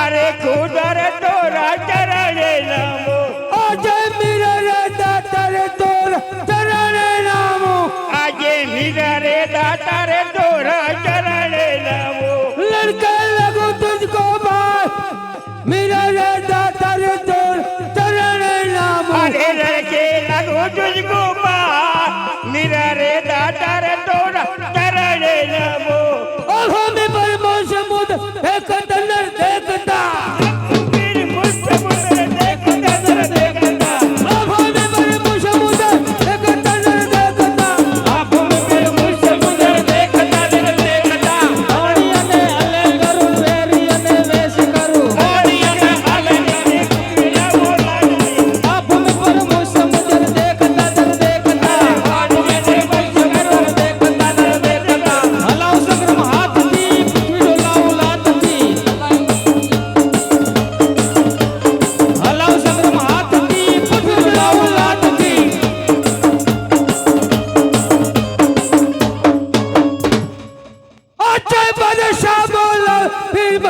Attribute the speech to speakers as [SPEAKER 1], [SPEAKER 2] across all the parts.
[SPEAKER 1] अरे खुदर तोरा चरणे नमो
[SPEAKER 2] आजे मीरा रे दाता रे तोरा चरणे नमो
[SPEAKER 1] आजे मीरा रे दाता रे तोरा चरणे नमो
[SPEAKER 2] लड़के लगो तुझको बात मीरा रे दाता रे तोरा चरणे नमो
[SPEAKER 1] अरे लड़के लगो तुझको बा मीरा रे दाता रे तोरा चरणे नमो
[SPEAKER 2] आँखों में परमोश मुद एक तंदर देखता
[SPEAKER 1] फिर मुझसे मुझे देखता नर देखता
[SPEAKER 2] आँखों में परमोश मुद एक तंदर देखता
[SPEAKER 1] आँखों में फिर मुझसे मुझे देखता नर देखता
[SPEAKER 2] आड़िया ने अले करूं फेरिया ने वेश करूं
[SPEAKER 1] आड़िया ने अले ने कुकिया बोला
[SPEAKER 2] आँखों में परमोश मुद देखता दर देखता
[SPEAKER 1] आड़िया ने मुझसे मुझे देखता नर देखता
[SPEAKER 2] हलाओ संग्रम हाथ दी पृथ्वी डोलाओ लात दी हलाओ संग्रम हाथ दी पृथ्वी डोलाओ लात दी अच्छा बादशाह बोला फिर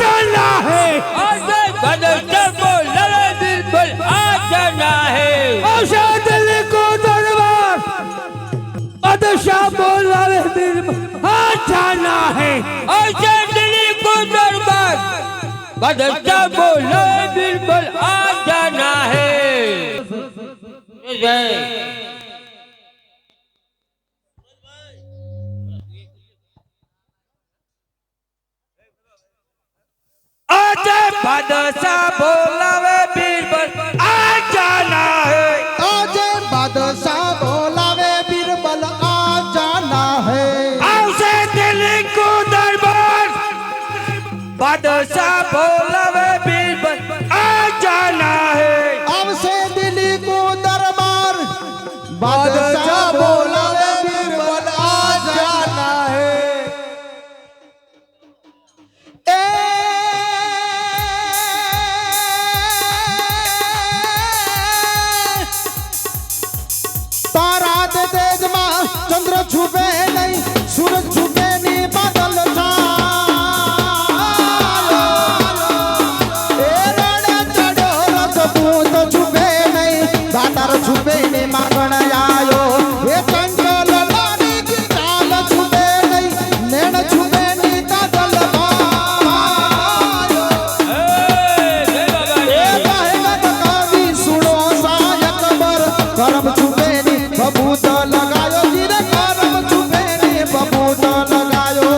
[SPEAKER 2] चलना है
[SPEAKER 1] आजे बादशाह बोला बिल्कुल आ जाना है
[SPEAKER 2] औषध दिल को दरबार बादशाह बोला फिर जाना है
[SPEAKER 1] आजे दिल्ली को दरबार बादशाह बोला बिल्कुल आ जाना है आजे बादशाह बोला बिल्कुल आ जाना है
[SPEAKER 3] आजे बादशाह बोलावे बीरबल आ जाना है
[SPEAKER 1] औसे दिल्ली को दरबार बादशाह बोला बिल्कुल आ जाना है
[SPEAKER 3] अब से दिल्ली को दरबार बादशाह बोलावे बीरबल आ जाना है तारा दे तेज मां चंद्र छुपे नहीं सूरज छुपे नहीं बादल छायो ए रण चढ़ो रजपूत छुपे नहीं दातार छुपे नहीं मागण आयो ए चंचल लाड़ी की चाल छुपे नहीं नैन छुपे नहीं काजल भायो ए गायक कवि सुनो सायक बर करम छुपे नहीं बबूत लगायो जीरे करम छुपे नहीं बबूत लगायो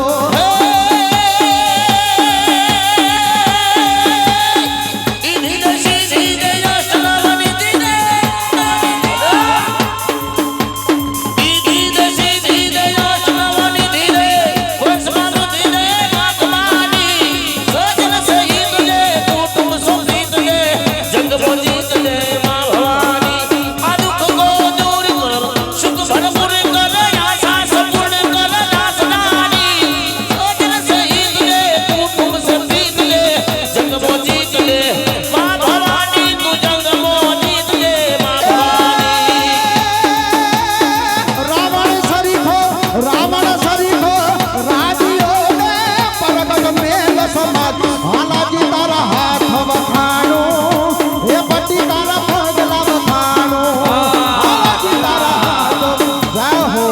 [SPEAKER 3] रावण शरीफो राजियो ने परगत मेल समाज हालाजी तारा हाथ वखाणो हे बटी तारा पगला वखाणो हालाजी तारा हाथ जाहो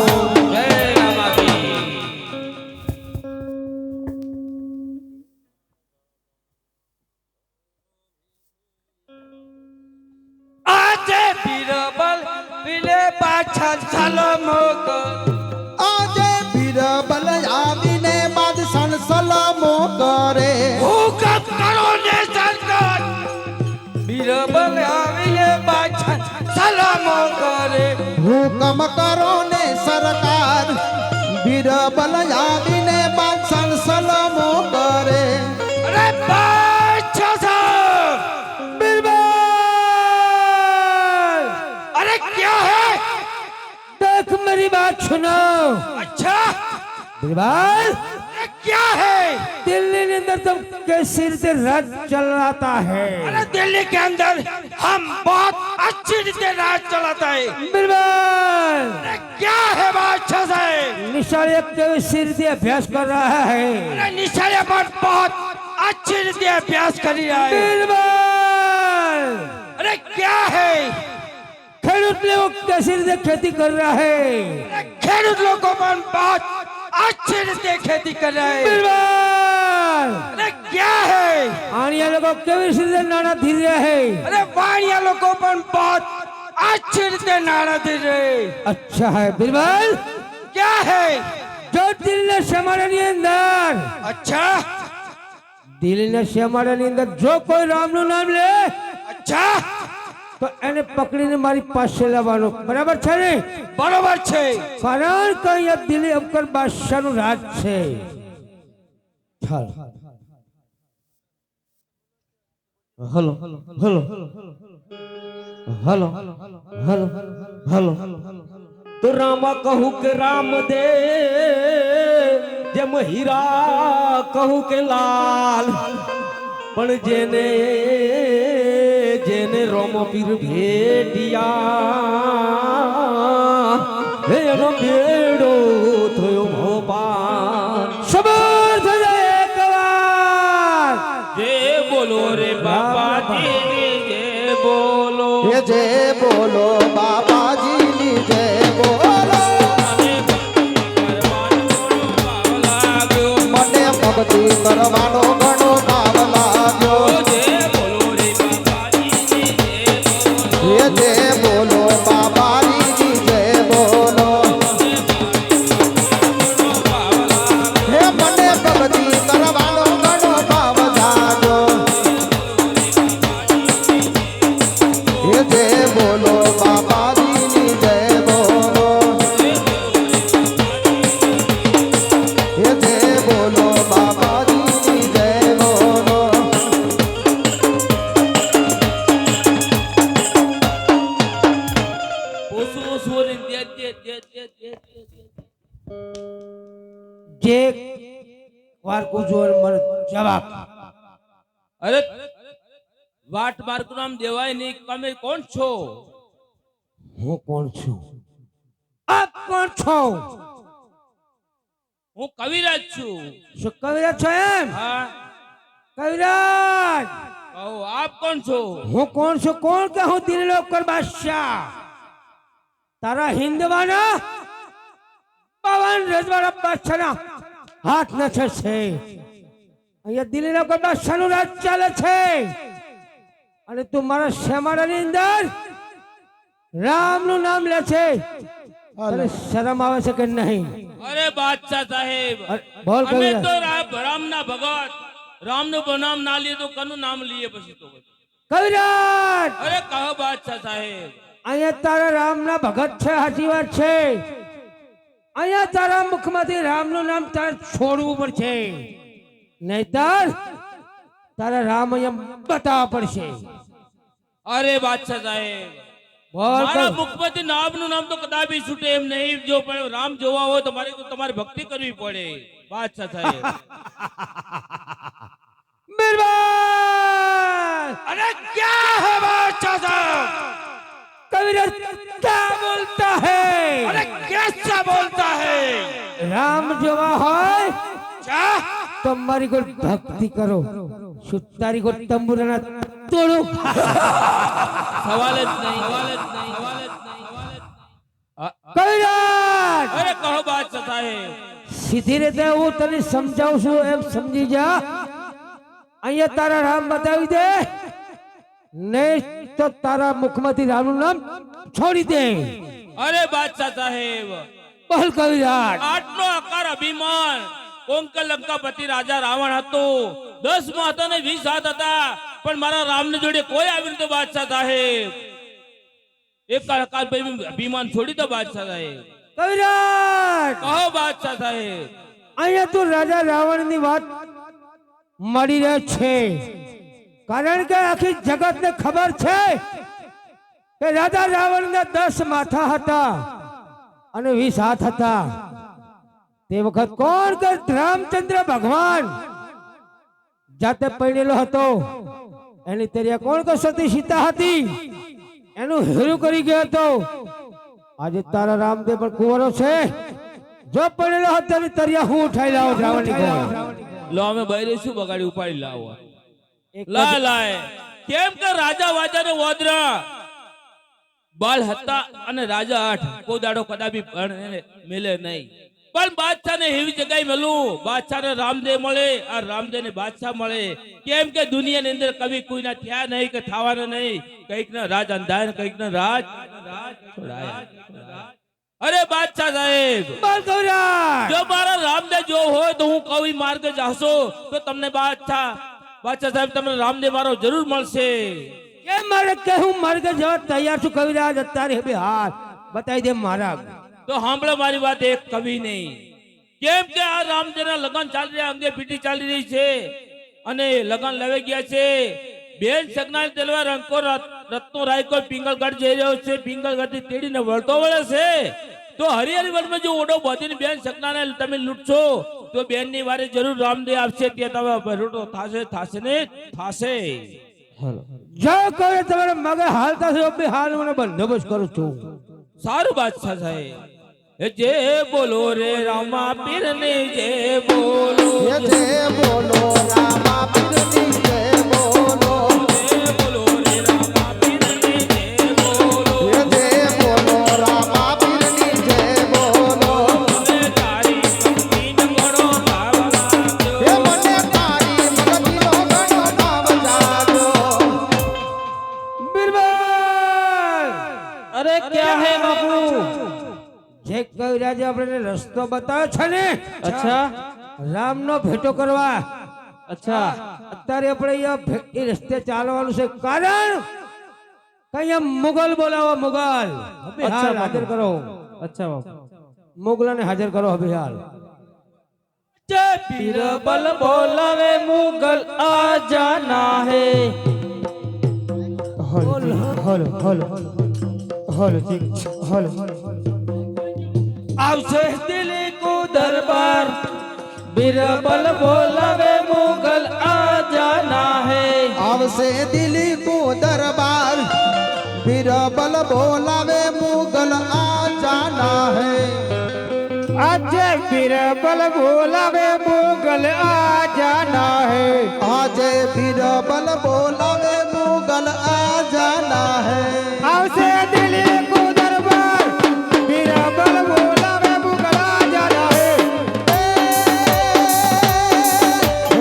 [SPEAKER 1] आजे बीरबल बिले पाछा सलमोक
[SPEAKER 3] आजे बीरबल आवीने बाद सन सलामो करे
[SPEAKER 1] हुकम करो ने सरकार बीरबल आविले पाछा सलामो करे
[SPEAKER 3] हुकम करो ने सरकार बीरबल आवीने बाद सन सलामो करे
[SPEAKER 1] अरे पाछा साहब
[SPEAKER 2] बिरबल
[SPEAKER 1] अरे क्या है
[SPEAKER 2] देख मेरी बात सुनो
[SPEAKER 1] अच्छा
[SPEAKER 2] बिरबल
[SPEAKER 1] अरे क्या है
[SPEAKER 2] दिल्ली के अंदर तुम के सिर से राज चलाता है
[SPEAKER 1] अरे दिल्ली के अंदर हम बहुत अच्छी रीति राज चलाता है
[SPEAKER 2] बिरबल
[SPEAKER 1] अरे क्या है बादशाह साहब
[SPEAKER 2] निशाने के सिर से अभ्यास कर रहा है
[SPEAKER 1] अरे निशाया पर बहुत अच्छी रीते अभ्यास करी रहा है।
[SPEAKER 2] बीरबल
[SPEAKER 1] अरे क्या है?
[SPEAKER 2] खेडूत लोग कैसी रीते खेती कर रहा है?
[SPEAKER 1] खेडूत लोगों पर बहुत अच्छी रीते खेती कर रहा है।
[SPEAKER 2] बीरबल
[SPEAKER 1] अरे क्या है?
[SPEAKER 2] आनिया लोगों केवी रीते नाना धीर रहा है?
[SPEAKER 1] अरे वाणिया लोगों पर बहुत अच्छी रीते नाना दे रहे।
[SPEAKER 2] अच्छा है बीरबल,
[SPEAKER 1] क्या है?
[SPEAKER 2] जो दिल ने समाड़नी अंदर,
[SPEAKER 1] अच्छा
[SPEAKER 2] दिल ने समाड़नी अंदर जो कोई राम નું નામ લે,
[SPEAKER 1] अच्छा
[SPEAKER 2] તો એને પકડીને મારી પાસે લાવવાનો, બરાબર છે ને?
[SPEAKER 1] बराबर छे।
[SPEAKER 2] કારણ કે અહીંયા દિલ્હી અફકર બાદશાહનું રાજ છે। ચાલ hello hello hello hello hello તો રામા કહું કે રામ દે જેમ હીરા કહું કે લાલ, પણ જેને જેને રોમો પીર ભેટિયા હે એનો બેડો થયો ભોપાલ। સબર થયા એકવાર
[SPEAKER 1] जे बोलो रे बाबा जी जे बोलो।
[SPEAKER 3] ये जय बोलो बाबाजीनी जय बोलो। મને ભક્તિ કરવાનો ઘણો ભાવ લાગ્યો। ये जय बोलो बाबाजीनी जय बोलो। हे મને ભક્તિ કરવાનો ઘણો ભાવ લાગ્યો। ये जय बोलो बाबाजीनी जय बोलो। ये जय बोलो बाबाजीनी जय बोलो।
[SPEAKER 2] જે વાર કુજોર મર જવાબ।
[SPEAKER 4] અરે વાટ માર્ગનું નામ દેવાય નહીં, તમે કોણ છો?
[SPEAKER 2] હું કોણ છું? આપ કોણ છો?
[SPEAKER 4] હું કવિરાજ છું।
[SPEAKER 2] શું કવિરાજ છો એમ?
[SPEAKER 4] હા
[SPEAKER 2] કવિરાજ
[SPEAKER 4] કહો, આપ કોણ છો?
[SPEAKER 2] હું કોણ છું? કોણ કે હું દિલ્હી અફકર બાદશાહ તારા હિન્દવાના પવન રજવાડા બાદશાહના હાથ નચે છે। અહીંયા દિલ્હી અફકર બાદશાહનું રાજ ચાલે છે અને તું મારા શેમાડાની અંદર રામનું નામ લે છે। તને શરમ આવે છે કે નહીં?
[SPEAKER 4] અરે બાદશાહ સાહેબ,
[SPEAKER 2] બોલ
[SPEAKER 4] અમે
[SPEAKER 2] કવિરાજ।
[SPEAKER 4] તો રામના ભગત, રામનું નામ ના લીએ તો કનું નામ લીએ પછી તો?
[SPEAKER 2] કવિરાજ
[SPEAKER 4] અરે કહો બાદશાહ સાહેબ।
[SPEAKER 2] અહીંયા તારા રામના ભગત છે, સાચી વાત છે। અહીંયા તારા મુખમાંથી રામનું નામ તારે છોડવું પડશે, નહીતર તારા રામ અહીંયા બતાવવા પડશે।
[SPEAKER 4] અરે બાદશાહ સાહેબ,
[SPEAKER 2] બોલ
[SPEAKER 4] મારા
[SPEAKER 2] કર।
[SPEAKER 4] મુખમાંથી નામનું નામ તો કદાપી છૂટે એમ નહીં। જો પણ રામ જોવા હોય તો મારે તો તમારી ભક્તિ કરવી પડે બાદશાહ સાહેબ।
[SPEAKER 2] बीरबल
[SPEAKER 1] अरे क्या है बादशाह साहब?
[SPEAKER 2] कविराज क्या बोलता है?
[SPEAKER 1] अरे कैसा बोलता है?
[SPEAKER 2] राम जोवा होय
[SPEAKER 1] क्या?
[SPEAKER 2] तो मारी को भक्ति करो, सुतारी को तंबुराना तोड़ो।
[SPEAKER 4] સવાલ જ નહીં, સવાલ જ નહીં, સવાલ જ નહીં, સવાલ જ નહીં।
[SPEAKER 2] કવિરાજ
[SPEAKER 4] અરે કહો બાદશાહ સાહેબ।
[SPEAKER 2] સીધી રીતે હું તને સમજાવું છું એમ સમજી જા। અહીંયા તારા રામ બતાવી દે, નહીં તો તારા મુખમાંથી રામનું નામ છોડી દે।
[SPEAKER 4] અરે બાદશાહ સાહેબ,
[SPEAKER 2] બોલ કવિરાજ।
[SPEAKER 4] આટલો આકાર અભિમાન કોંકલ લંકાપતિ રાજા રાવણ હતો। 10 માં હતા ને 20 હાથ હતા, પણ મારા રામની જોડે કોઈ આવી નતો બાદશાહ સાહેબ। એક આકાર અભિમાન છોડી દો બાદશાહ સાહેબ।
[SPEAKER 2] કવિરાજ
[SPEAKER 4] કહો બાદશાહ સાહેબ।
[SPEAKER 2] અહીંયા તું રાજા રાવણની વાત મળી રહે છે, કારણ કે આખી જગતને ખબર છે કે રાજા રાવણના 10 માથા હતા અને 20 હાથ હતા। તે વખત કોણ કે રામચંદ્ર ભગવાન જાતે પરણેલો હતો, એની તરિયા કોણ કે સતી સીતા હતી, એનું હેરું કરી ગયો હતો। આજે તારા રામદેવ પણ કુંવરો છે, જો પડેલો હતો તેની તરિયા હું ઉઠાઈ લાવો રાવણની ઘરે।
[SPEAKER 4] લો અમે બૈરે શું બગાડી ઉપાડી લાવો
[SPEAKER 2] એક
[SPEAKER 4] લાય લાય કેમ કે રાજા વાજા ને વોદરા બાળ હતા અને રાજા આઠ કોઈ દાડો કદાપી પણ મેલે નહીં પણ બાદશાહ ને એવી જગ્યાએ મળું બાદશાહ ને રામદેવ મળે આ રામદેવ ને બાદશાહ મળે કેમ કે દુનિયાની અંદર કવિ કોઈના થયા નહીં કે થવાના નહીં કઈક ના રાજ અંધાય કઈક ના રાજ છોડાયા અરે બાદશાહ સાહેબ
[SPEAKER 2] બોલ ગૌરાજ
[SPEAKER 4] જો મારા રામદેવ જો હોય તો હું કવિ માર્ગે જાશો તો તમને બાદશાહ સાહેબ તમને રામદેવ મારો જરૂર મળશે
[SPEAKER 2] કેમ મારે કે હું માર્ગે જવા તૈયાર છું કવિરાજ અત્યારે હવે હાલ બતાવી દે મારા
[SPEAKER 4] તો સાંભળો મારી વાત એક કવિ નહીં કેમ કે આ રામદેવના લગન ચાલી રહ્યા અંગે પીટી ચાલી રહી છે અને લગન લવાઈ ગયા છે બેન સગનાની તલવાર અંકો રત્નો રાયકો પિંગલગઢ જઈ રહ્યો છે પિંગલગઢ થી તેડીને વળતો વળે છે તો હરિહર વનમાં જો ઓડો બાંધીને બેન સગનાને તમે લૂંટશો તો બેન ની વારે જરૂર રામદેવ આપશે ત્યાં તમે ભરોટો થાશે ને થાશે
[SPEAKER 2] જો કોઈ તમારે મગે હાલતા છે બે હાલ મને બંદોબસ્ત કરું છું
[SPEAKER 4] સારું બાદશાહ સાહેબ એ જે બોલો રે રામા પીર ને જે બોલો
[SPEAKER 3] ये जय बोलो रामा पीरनी जय बोलो
[SPEAKER 4] જે બોલો રે રામા પીર ને જે બોલો
[SPEAKER 3] ये जय बोलो रामा पीरनी जय बोलो
[SPEAKER 4] મને તારી ભક્તિ ન ઘણો ભાવ લાગ્યો.
[SPEAKER 3] ये मने तारी भक्तिनो घणो भाव जागो
[SPEAKER 2] बिरबल
[SPEAKER 4] અરે ક્યાં હે બાપુ
[SPEAKER 2] જે કવિરાજે આપણે રસ્તો બતાવ્યો છે ને
[SPEAKER 4] અચ્છા
[SPEAKER 2] રામનો ભેટો કરવા
[SPEAKER 4] અચ્છા
[SPEAKER 2] અત્યારે આપણે અહીંયા એ રસ્તે ચાલવાનું છે કારણ કે અહીંયા મુગલ બોલાવો મુગલ હવે હાલ હાજર કરો
[SPEAKER 4] અચ્છા બાપુ
[SPEAKER 2] મુગલોને હાજર કરો હવે હાલ
[SPEAKER 4] બીરબલ બોલાવે મુગલ આ જાના હે
[SPEAKER 2] hello hello hello hello hello
[SPEAKER 4] આવશે દિલ્હી કો દરબાર બીરબલ બોલાવે મુગલ આ જાના હે
[SPEAKER 3] आवसे दिल्ली को दरबार बीरबल बोलावे मुगल आ जाना है
[SPEAKER 2] આજે બીરબલ બોલાવે મુગલ આ જાના હે
[SPEAKER 3] आज बीरबल बोलावे मुगल आ जाना है
[SPEAKER 2] આવશે દિલ્હી કો દરબાર બીરબલ બોલાવે મુગલ આ જાના હે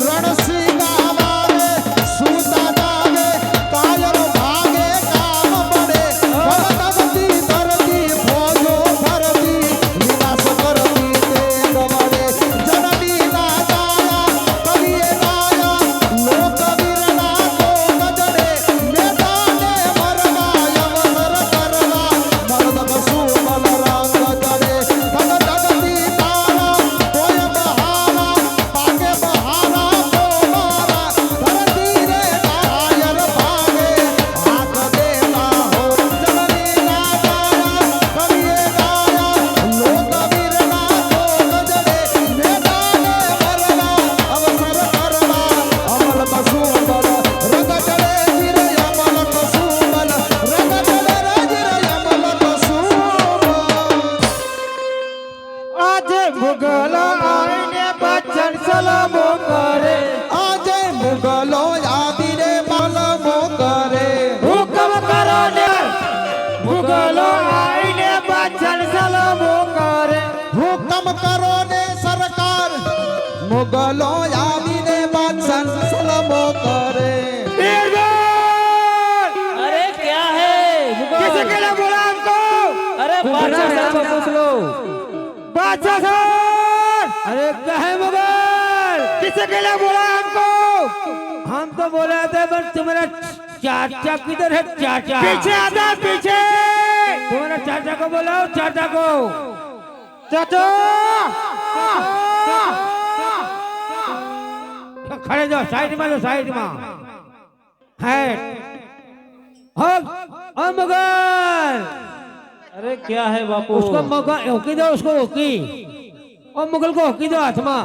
[SPEAKER 3] रणसिंह गावे सूता जावे कायर भागे काम पड़े भगवती धरती फौजो भरती विनाश करती ते गवड़े जननी ना गाया कविए गाया लोक वीरना को गजड़े मैदाने मरवा यमर करवा मर्द बसु बल रंग जड़े भग जगती तारा कोय बहारा पाके बहारा को मारा धरती रे कायर भागे हाथ देवा हो जननी ना गाया कविए गाया लोक वीरना को गजड़े मैदाने मरवा अवसर करवा अमल बसु बल रंग जड़े वीर अमल बसु बल रंग जड़े राजर अमल बसु
[SPEAKER 2] આજે મુગલ આવીને બચન સલામો કરે
[SPEAKER 3] आज मुगलो आदिरे मलमो करे
[SPEAKER 2] હુકમ કરો ને મુગલો આવીને બચન સલામો કરે
[SPEAKER 3] हुकम करो ने सरकार मुगलो आदिरे बादशाह सलमो करे
[SPEAKER 2] बीरबल
[SPEAKER 4] अरे क्या है
[SPEAKER 2] किसे के लिए बोला हमको
[SPEAKER 4] अरे बादशाह साहब को पूछ लो
[SPEAKER 2] बादशाह साहब अरे कहे मुगल किसे के लिए बोला हमको हम तो बोले थे बस तुम्हारा चाचा किधर है चाचा पीछे आता पीछे तुम्हारा चाचा को बुलाओ चाचा को चाचा खड़े जाओ साइड में जाओ साइड में है हो मुगल
[SPEAKER 4] अरे क्या है बापू
[SPEAKER 2] उसको मौका होकी दो उसको होकी और मुगल को होकी दो हाथ में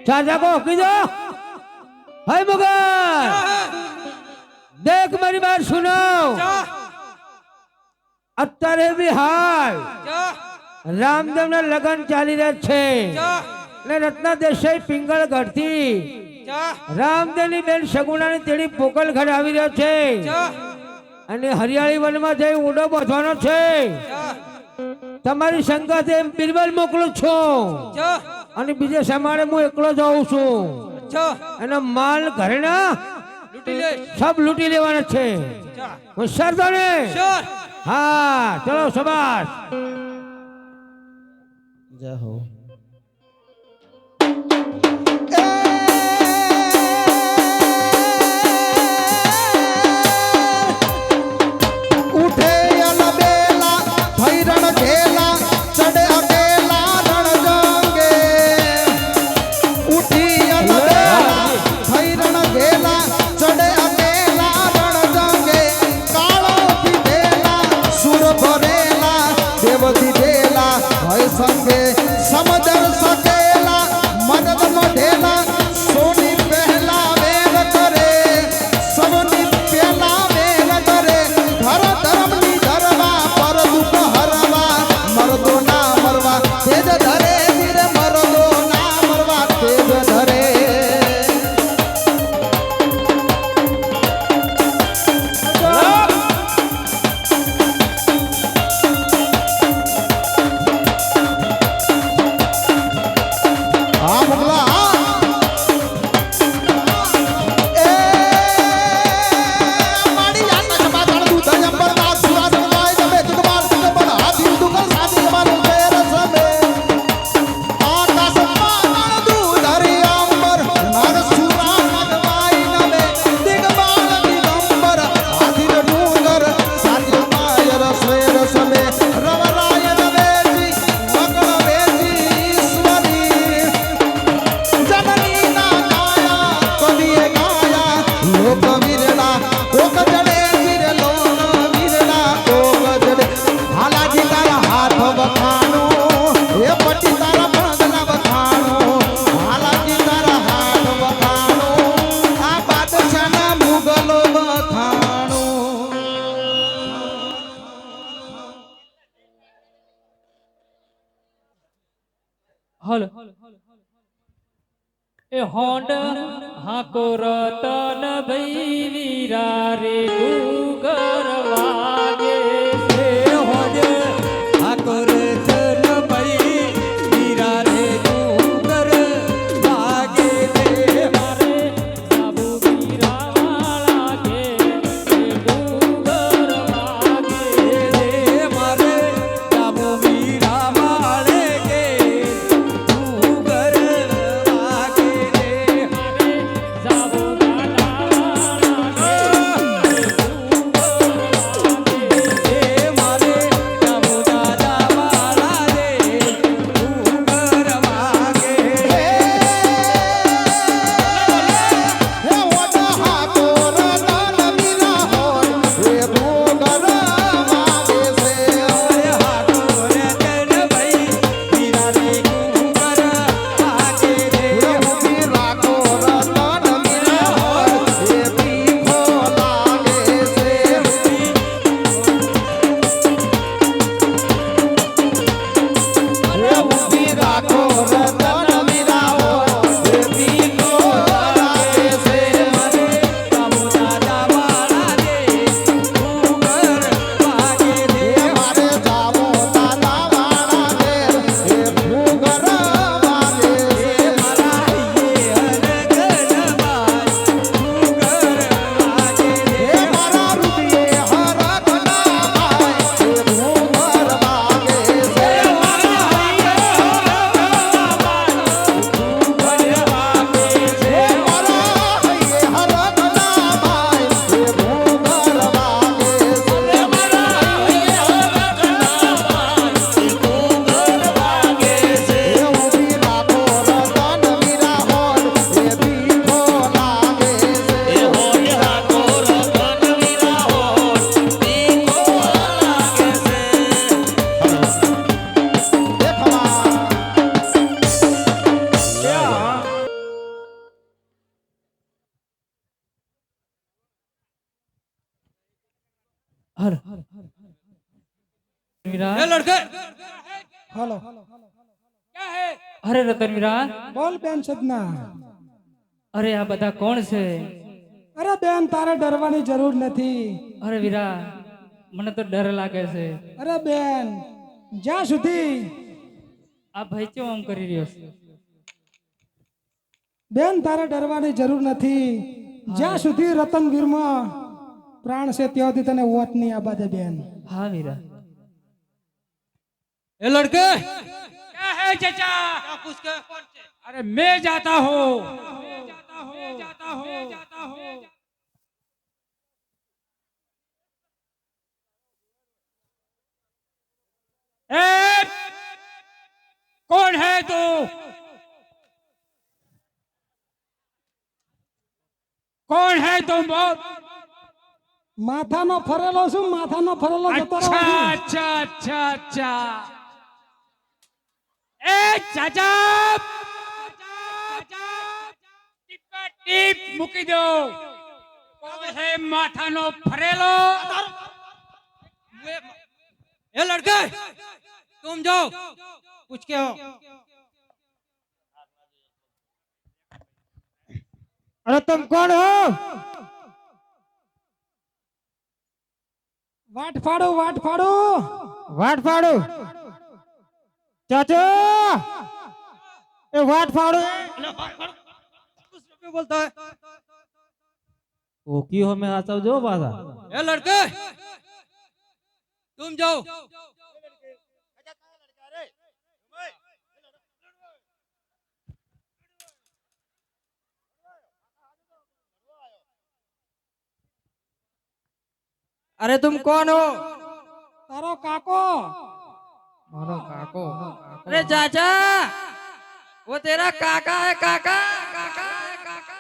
[SPEAKER 2] चाचा को होकी दो हाय मुगल देख मेरी बात सुनो અત્યારે બી હાલ રામદેવ ના લગન ચાલી રહ્યા છે ને રત્ના દેસાઈ પિંગળગઢથી રામદેવની બેન સગુણાની તેડી પોકલગઢ આવી રહ્યો છે અને હરિયાળી વનમાં જઈ ઊંડો બાંધવાનો છે. તમારી સંગાથે એમ બિરબલ મોકલું છું અને બીજે સમારે હું એકલો જાઉં છું. એનો માલ ઘરેના સબ લૂંટી લેવાનો છે. હું સરદાને હા ચલો શાબાશ.
[SPEAKER 3] જય હો. ઉઠે અલબેલા થઈ રણ ઘેલા ચડે અકેલા રણ જંગે. ઉઠી અલબેલા થઈ રણ ઘેલા ચડે અકેલા રણ જંગે. કાળો પીધેલા સુર ભરેલા દેવ દીધેલા હોય સંગે. સમદર સકેલા મદદ મઢેલા સોની પહેલા વેર કરે. સૌની પહેલા વેર કરે. ધર ધર્મની ધરવા પર દુઃખ હરવા. મરદો ના મરવા તેજ ધરે વીર. મરદો ના મરવા તેજ ધરે. હા મોકલા એ માડી યાદ નખબા તળ દૂધ અંબર નાગ સુરા દરવાય દમે તુકમાર સુકબલ હાથી દુકલ સાથી કમાલ ફેર સમે. આકાશમાં તળ દૂધ હરી અંબર નાગ સુરા દરવાય દમે દિગબાલ દિગંબર હાથી ડુંગર સાથી માયર સ્વેર સમે. રવરાય વેજી મગળ વેજી ઈશ્વરી જનની ના ગાયા કવિએ ગાયા. લોક વીરલા કોક જડે વીરલો વીરલા કોક જડે. હાલાજી તારા હાથ વખાણું હે પટી તારા પગલા વખાણું. હાલાજી તારા હાથ વખાણું આ બાદશાહના મુગલો વખાણું.
[SPEAKER 5] હલ એ હોંડ હાકો રતન ભઈ વીરા રે ગુગર વાગે છે. હોંડ હાકો રતન ભઈ વીરા રે ગુગર વાગે છે. મારે સાબુ વીરા વાળા કે ગુગર વાગે છે. મારે સાબુ વીરા વાળે કે ગુગર વાગે છે. મારે સાબુ દાડા વાળા કે हर
[SPEAKER 2] ये लड़के
[SPEAKER 3] हेलो
[SPEAKER 2] क्या है
[SPEAKER 5] અરે રતનવીરા,
[SPEAKER 2] બોલ બેન સદના.
[SPEAKER 5] અરે આ બધા કોણ છે?
[SPEAKER 2] અરે બેન તારે ડરવાની જરૂર નથી.
[SPEAKER 5] અરે વીરા, મને તો ડર લાગે છે.
[SPEAKER 2] અરે બેન જ્યાં સુધી
[SPEAKER 5] આ ભાઈ કેમ આમ કરી રહ્યો છે?
[SPEAKER 2] બેન તારે ડરવાની જરૂર નથી. જ્યાં સુધી રતનવીરમાં પ્રાણ છે ત્યાં સુધી તને વોટ નહીં આબા દે બેન.
[SPEAKER 5] હા વીરા.
[SPEAKER 6] ए लड़के
[SPEAKER 1] क्या है चाचा? अरे मैं जाता हूँ. ए, कौन है तू? कौन है तुम? बहुत
[SPEAKER 2] માથાનો ફરેલો છું, માથાનો ફરેલો જતો રહો
[SPEAKER 1] अच्छा
[SPEAKER 2] છું.
[SPEAKER 1] अच्छा अच्छा अच्छा. ए चाचा, ટીપ મૂકી દો. કોણ હે માથાનો ફરેલો?
[SPEAKER 6] ए लड़के तुम जाओ पूछ के आओ
[SPEAKER 2] अरे तुम कौन हो? वाट फाड़ो वाट फाड़ो वाट फाड़ो. चाचा ए वाट फाड़ो.
[SPEAKER 6] बोलता है
[SPEAKER 5] ઓકી હો મે આચવ જો બાધા.
[SPEAKER 6] ए लड़के तुम जाओ अरे तुम कौन हो?
[SPEAKER 2] तारो काको.
[SPEAKER 6] मारो काको अरे चाचा वो तेरा काका है काका काका है काका.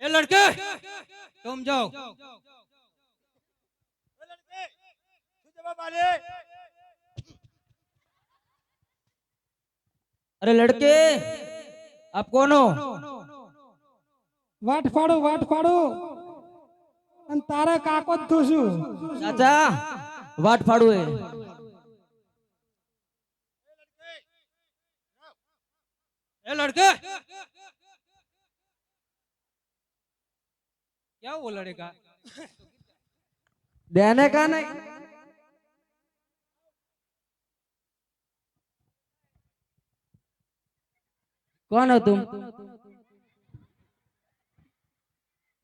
[SPEAKER 6] ए लड़के तुम जाओ अरे लड़के आप कौन हो?
[SPEAKER 2] વાટ ફાડો વાટ ફાડો. અને તારે કાકો જ તું છું.
[SPEAKER 6] चाचा वाट फाड़ू है. ए लड़के क्या वो लड़ेगा देने का नहीं. कौन हो तुम?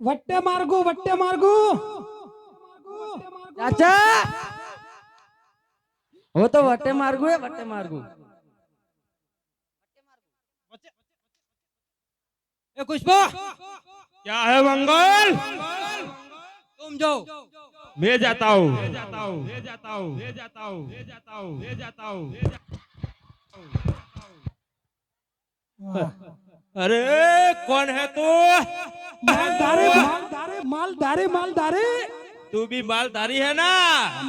[SPEAKER 2] વટ્ટે માર્ગુ વટ્ટે માર્ગુ.
[SPEAKER 6] चाचा वो तो वट्टे मार्गू है वट्टे मार्गू. ए पुष्पा
[SPEAKER 1] क्या है मंगल?
[SPEAKER 6] तुम जाओ
[SPEAKER 1] मैं जाता हूँ. अरे कौन है तू?
[SPEAKER 2] માલધારી માલધારી માલધારી માલધારી.
[SPEAKER 1] तू भी मालधारी है ना?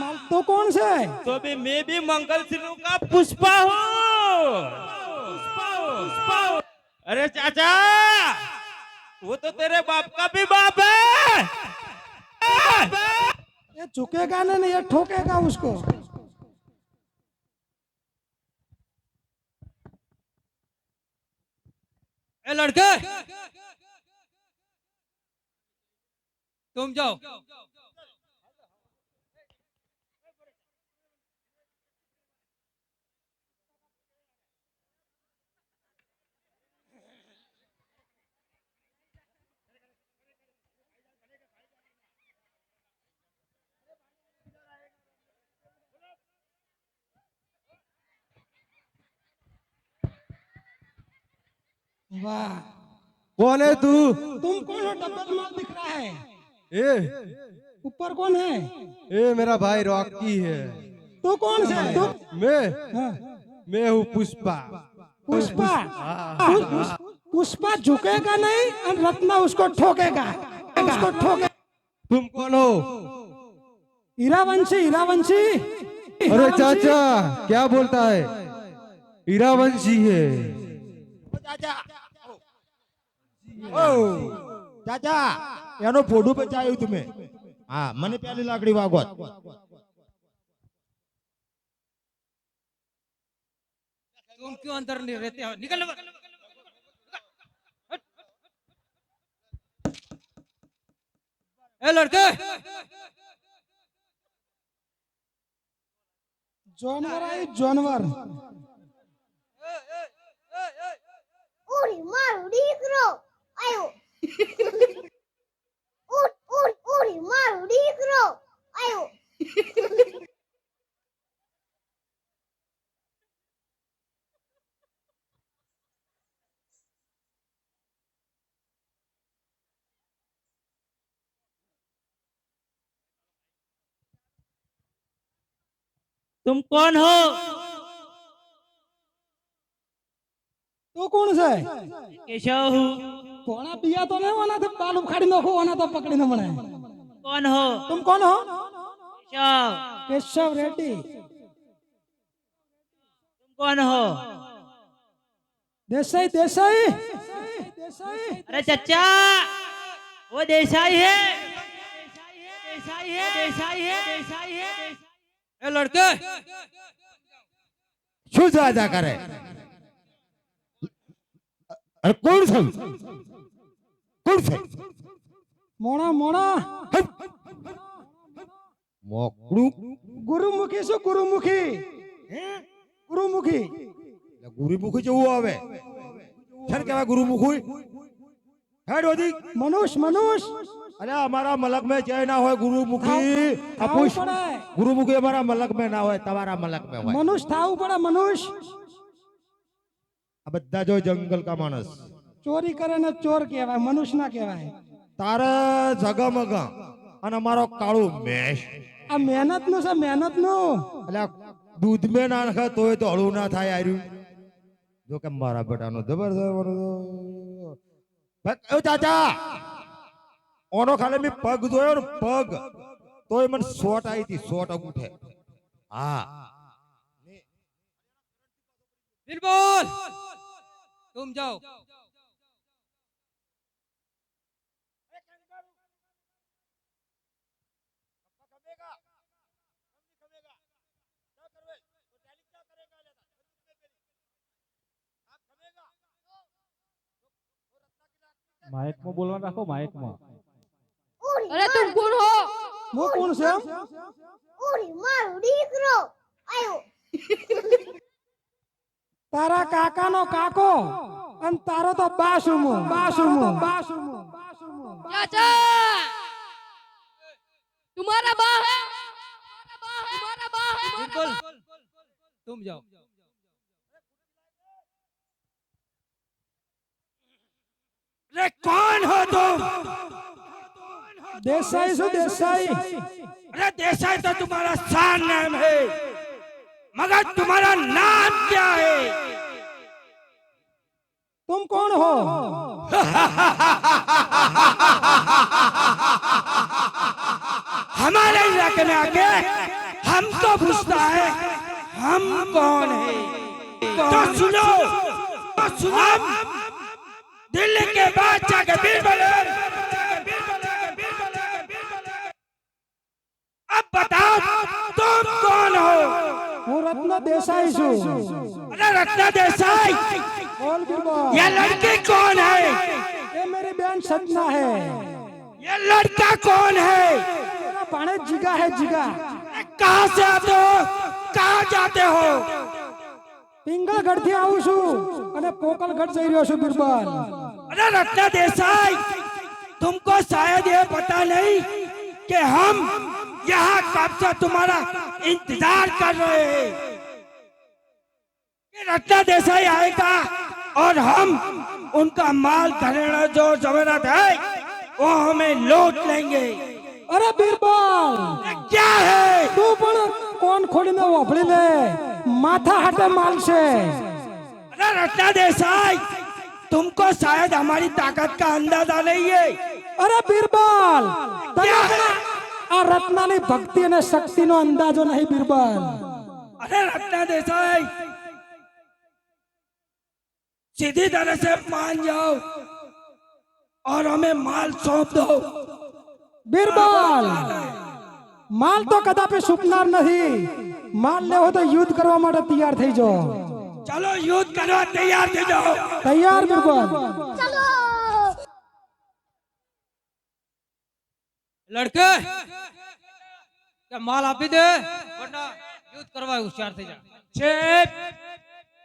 [SPEAKER 2] માલ તો કોણ છે?
[SPEAKER 1] तो भी मैं भी मंगल सिंह का पुष्पा हूँ. अरे चाचा, वो तो तेरे बाप का भी बाप है.
[SPEAKER 2] ये झुकेगा नहीं ये ठोकेगा उसको.
[SPEAKER 6] ए लड़के तुम जाओ
[SPEAKER 2] वाह.
[SPEAKER 3] कौन है तू?
[SPEAKER 2] तुम कौन हो? डबल माल दिख रहा है.
[SPEAKER 3] ए
[SPEAKER 2] ऊपर कौन है?
[SPEAKER 3] ए मेरा भाई रॉकी है.
[SPEAKER 2] तू कौन से? तू
[SPEAKER 3] मैं
[SPEAKER 2] हाँ.
[SPEAKER 3] मैं हूँ पुष्पा.
[SPEAKER 2] पुष्पा. पुष्पा झुकेगा नहीं और रत्ना उसको ठोकेगा. उसको ठोके.
[SPEAKER 3] तुम कौन हो?
[SPEAKER 2] हीरावंशी हीरावंशी.
[SPEAKER 3] अरे चाचा क्या बोलता है? हीरावंशी है.
[SPEAKER 7] ચાચા એનો ફોડું બચાવ્યું તમે. હા મને પેલી લાકડી વાગોત.
[SPEAKER 6] तुम क्यों अंदर नहीं रहते हो? निकल बाहर। ए लड़के,
[SPEAKER 3] जानवर आहे जानवर
[SPEAKER 8] Uri maru digro. Ayo. Uri maru digro. Ayo.
[SPEAKER 5] तुम कौन हो?
[SPEAKER 3] तो कोण છે
[SPEAKER 5] केशव हूँ।
[SPEAKER 3] કોણા પિયા તો નહીં હોના તો બાલ ઉખાડી નાખો હોના તો પકડીને મને
[SPEAKER 5] कौन हो?
[SPEAKER 3] तुम कौन हो
[SPEAKER 5] केशव।
[SPEAKER 3] केशव रेड्डी
[SPEAKER 5] तुम कौन हो?
[SPEAKER 3] देसाई देसाई
[SPEAKER 5] अरे चचा, वो देसाई है। देसाई है, देसाई है, देसाई है।
[SPEAKER 6] ए लड़के,
[SPEAKER 7] શું જાજા કરે અરે કોણ છે કોણ છે
[SPEAKER 3] મોણા મોણા
[SPEAKER 7] મોકળું
[SPEAKER 3] ગુરુમુખી શું ગુરુમુખી ગુરુમુખી
[SPEAKER 7] ગુરુમુખી જેવું આવે છે ને કહેવાય ગુરુમુખી હેડ વધી
[SPEAKER 3] મનુષ્ય મનુષ્ય
[SPEAKER 7] અરે અમારા મલક में જય ના હોય ગુરુમુખી અપુષ ગુરુમુખી અમારા મલક में ના હોય તમારા મલક में હોય
[SPEAKER 3] મનુષ્ય થાવું પડે મનુષ્ય
[SPEAKER 7] આ બધા જો જંગલ કા માણસ
[SPEAKER 3] ચોરી કરે ને ચોર કહેવાય મનુષ્ય ના કહેવાય
[SPEAKER 7] તારે જગમગ અને અમારો કાળું મેષ
[SPEAKER 3] આ મહેનત નું છે મહેનત નું
[SPEAKER 7] એટલે દૂધ में ના નાખે તોય તો હળવું ના થાય આર્યું જો કે મારા બેટાનો જબરદસ્ત ચાચા ઓનો ખાલી મેં પગ જોયો ને પગ તોય મને શોટ આવી હતી શોટ ઉઠે હા
[SPEAKER 6] बिरबल, तुम जाओ।
[SPEAKER 5] माइक में बोलवा रखो, माइक में।
[SPEAKER 8] Uri
[SPEAKER 9] अरे तुम कौन हो?
[SPEAKER 3] હું કોણ છે
[SPEAKER 8] Uri maru digro. Ayo.
[SPEAKER 3] તારા કાકાનો કાકો અને તારો તો બાસુમો બાસુમો બાસુમો
[SPEAKER 9] चाचा, तुम्हारा बा है? तुम्हारा बा है?
[SPEAKER 6] बिरबल, तुम जाओ।
[SPEAKER 1] अरे कौन हो तुम?
[SPEAKER 3] દેસાઈ શું દેસાઈ
[SPEAKER 1] अरे देसाई तो तुम्हारा शान नाम है, मगर तुम्हारा नाम क्या है?
[SPEAKER 3] तुम कौन हो
[SPEAKER 1] हमारे इलाके में आके हमको पूछता है हम कौन है? तो सुनो, तो सुनो, दिल्ली के बादशाह के बीरबल, अब बताओ तुम कौन हो?
[SPEAKER 3] હું રત્ન દેસાઈ છું
[SPEAKER 1] अरे रत्ना देसाई,
[SPEAKER 3] બોલ બીરબલ
[SPEAKER 1] ये लड़की कौन है?
[SPEAKER 3] ये मेरी बहन सजना है
[SPEAKER 1] ये लड़का कौन है?
[SPEAKER 3] मेरा भाणे जिगा है जिगा
[SPEAKER 1] कहाँ से आते हो, कहाँ जाते हो?
[SPEAKER 3] પિંગલગઢ થી આવું છું અને પોકલગઢ જઈ રહ્યો છું બીરબલ
[SPEAKER 1] अरे रत्ना देसाई, तुमको शायद ये पता नहीं कि हम यहाँ कब से तुम्हारा इंतजार कर रहे हैं कि रत्ना देसाई आएगा और हम उनका माल घरेणा जो जमानत है वो हमें लौट लेंगे।
[SPEAKER 3] અરે બીરબલ
[SPEAKER 1] ये क्या है?
[SPEAKER 3] તું પણ કોણ ખોલીને વાપરી લે માથા હાથે માલ છે
[SPEAKER 1] अरे रत्ना देसाई, तुमको शायद हमारी ताकत का अंदाजा नहीं है।
[SPEAKER 3] અરે બીરબલ તને આ રત્નાની ભક્તિ અને શક્તિનો અંદાજો નહીં બીરબલ
[SPEAKER 1] अरे रत्ना देसाई, सीधी तरह से मान जाओ और हमें माल सौंप दो।
[SPEAKER 3] બીરબલ માલ તો કદાપી સુકનાર નથી માલ લેવો તો યુદ્ધ કરવા માટે તૈયાર થઈ જાઓ
[SPEAKER 1] चलो युद्ध करो तैयार थे जाओ
[SPEAKER 2] तैयार मुगल
[SPEAKER 8] चलो
[SPEAKER 6] लड़के क्या माल આપી દે વરના યુદ્ધ કરવા હોશિયાર થઈ જા
[SPEAKER 2] चेप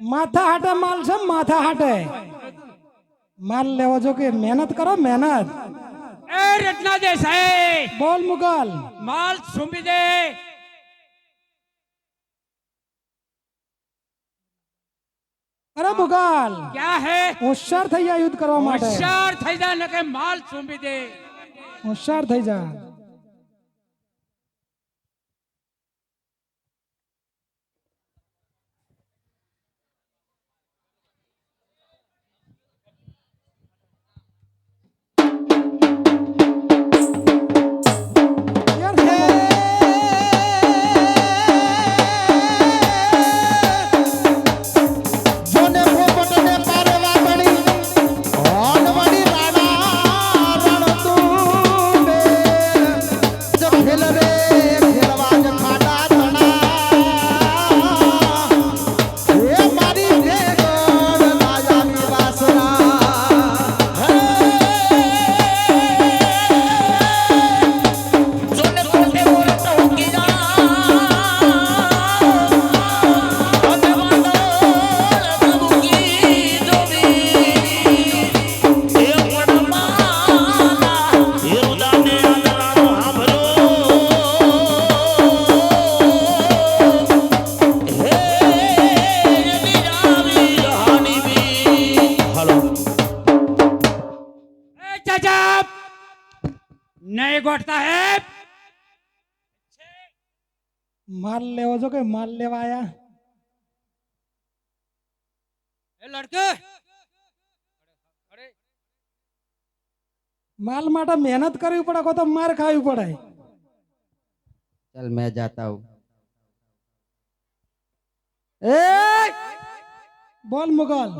[SPEAKER 2] माथा हाटे माल से माथा हाटे माल लेवा जो के मेहनत करो मेहनत
[SPEAKER 1] ए रत्ना देसाई
[SPEAKER 2] बोल मुगल
[SPEAKER 1] माल सुमी दे
[SPEAKER 2] अरे मुगल
[SPEAKER 1] क्या है
[SPEAKER 2] होशियार થઈ જા યુદ્ધ કરવા માટે
[SPEAKER 1] होशियार થઈ જા ને કે माल सुमी दे
[SPEAKER 2] હોશિયાર થઈ જા
[SPEAKER 3] જોને પોપટને પારવા ગણી ઓનવડી રાણા રણતુંબે જો ખેલ રે ખેલવાજ ખાડા તણા એ મારી રે ગોળ લાયાની વાસના
[SPEAKER 4] જોને કોટે બોલતો ઉકીરા
[SPEAKER 1] चाचा नहीं गोठता है
[SPEAKER 2] माल लेवा जो के माल लेवा आया
[SPEAKER 6] એ લડકે
[SPEAKER 2] माल માટે મહેનત કરવી પડે કો તો માર ખાવી પડે
[SPEAKER 3] चल मैं जाता हूँ
[SPEAKER 2] ए बोल मुगल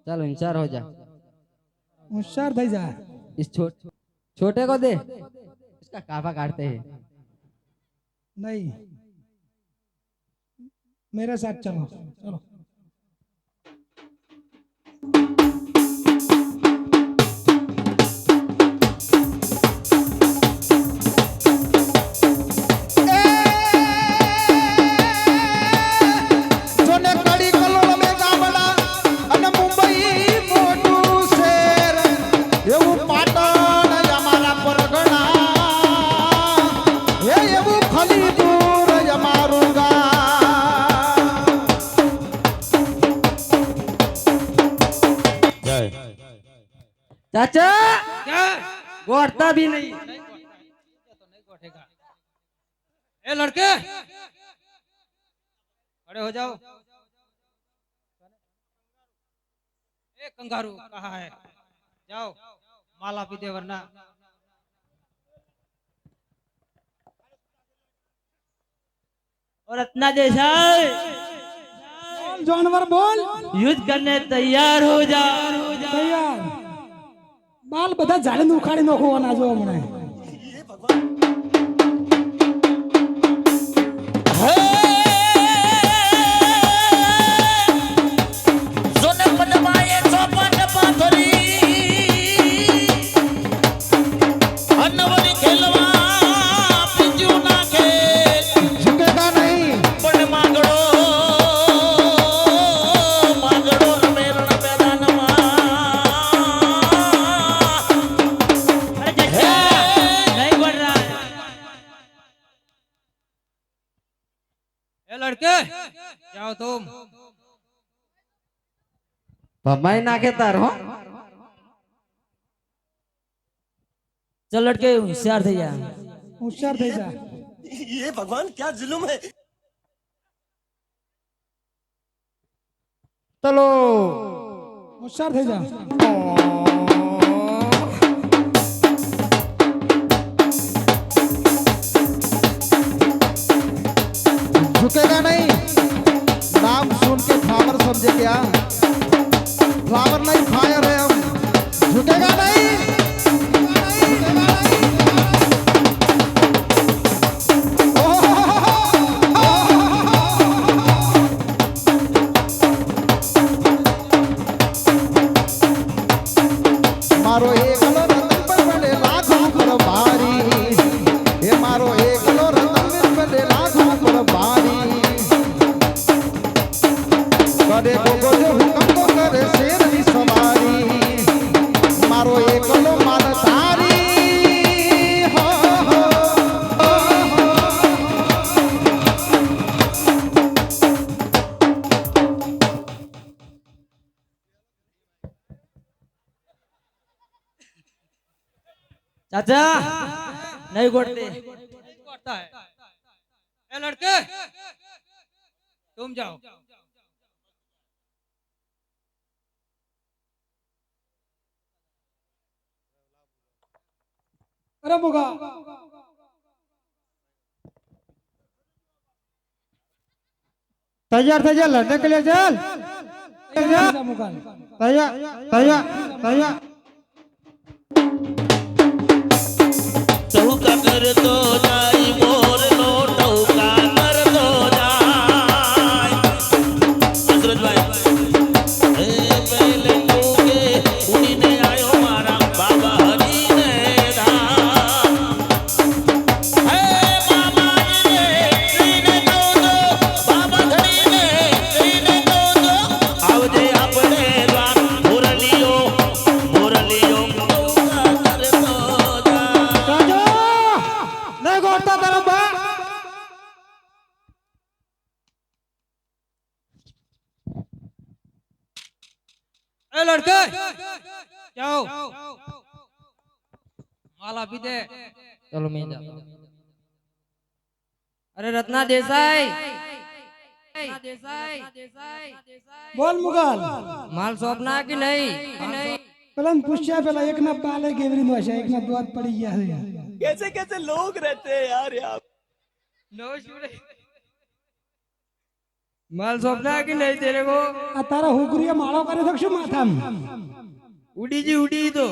[SPEAKER 3] चल होशियार हो जा
[SPEAKER 2] होशियार થઈ જા
[SPEAKER 3] इस छोटे को दे इसका काफा काटते हैं
[SPEAKER 2] नहीं मेरे साथ चलो चलो
[SPEAKER 3] જોને કડી કલોલ મે ગામડા અને મુંબઈ મોટું શહેર એવું પાટણ અમારા પરગણા હે એવું ખલીપુર અમારું ગામ
[SPEAKER 6] चाचा क्या गोड़ता भी नहीं ए लड़के खड़े हो जाओ ए कंगारू कहाँ है जाओ माला पी दे वरना
[SPEAKER 5] और रत्ना देसाई
[SPEAKER 2] बोल जानवर बोल
[SPEAKER 5] युद्ध करने तैयार हो जा
[SPEAKER 2] તૈયાર બાલ બધા ઝાડીને ઉખાડી નાખવાના જો હમણાં
[SPEAKER 4] જોને પદમાએ ચોપટ પાથરી અનવરી ખેલવા પીજ્યું નાખે
[SPEAKER 3] ઝુકેગા નહીં
[SPEAKER 4] પણ માંગડો રમેરણ મેદાનમાં
[SPEAKER 5] अरे चचा नहीं बढ़ रहा है
[SPEAKER 6] ए लड़के जाओ तुम
[SPEAKER 3] ભમાઈ નાખે તાર હો
[SPEAKER 5] चल लड़के होशियार થઈ જા
[SPEAKER 2] હોશિયાર થઈ જા
[SPEAKER 3] ચલો
[SPEAKER 2] હોશિયાર થઈ જા
[SPEAKER 3] झुकेगा नहीं नाम सुन के फ्लावर समझे क्या फ्लावर नहीं फायर है हम झुकेगा नहीं
[SPEAKER 5] चाचा नहीं गोड़ते
[SPEAKER 6] करता है। ए लड़के तुम जाओ।
[SPEAKER 2] अरे मुगा तैयार तैयार लड़ने के लिए चल तैयार तैयार तैयार
[SPEAKER 4] चौका कर तो जाई मोर लो चौका कर तो जाई हजरत भाई ए पहले के उड़ी ने आयो मारा बाबा हरी ने धाम हे बाबा ने श्री ने दो बाबा हरी ने श्री ने दो आवजे आपणे द्वार मुरलियो मुरलियो चौका कर तो जा
[SPEAKER 2] नहीं गोड़ता तेरा बा
[SPEAKER 6] ए लड़के जाओ माला भी दे। चलो मैं जा। अरे रत्ना देसाई
[SPEAKER 2] बोल मुगाल
[SPEAKER 6] माल सौंपना कि नहीं?
[SPEAKER 2] पलन पुष्या पहला एक ना पाले गेवरी नोशा एक ना द्वार पड़ी गया है
[SPEAKER 1] कैसे कैसे लोग रहते हैं यार यहाँ
[SPEAKER 6] माल सौंपना कि नहीं तेरे को?
[SPEAKER 2] आ तारा हुकुरिया माळो करे सकशो माथाम
[SPEAKER 6] उड़ी जी उड़ी तो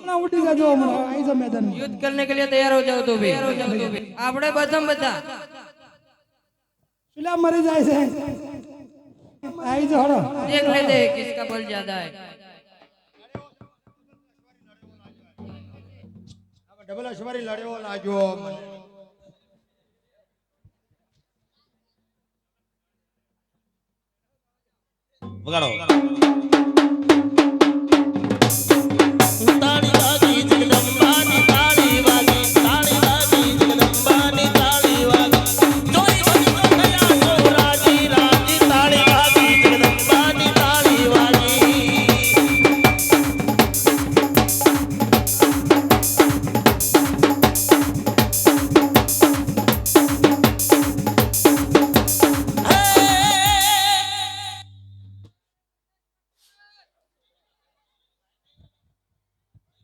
[SPEAKER 2] ना उठी जा जो हमरा आई जा मैदान में
[SPEAKER 6] युद्ध करने के लिए तैयार हो जाओ तो भी। आपने बदम बता
[SPEAKER 2] सुला मरी जाए से आई जो हड़ो
[SPEAKER 6] देख लेते हैं किसका बल ज्यादा है।
[SPEAKER 7] ડબલ અશ્વરી લડ્યો લાગ્યો મને
[SPEAKER 4] વગાડો તાળી વાગી જગદંબાની તાળી વાગી જગદંબાની તાળી વાગી જોઈ બની થયા સો રાજી રાજી તાળી વાગી જગદંબાની તાળી વાગી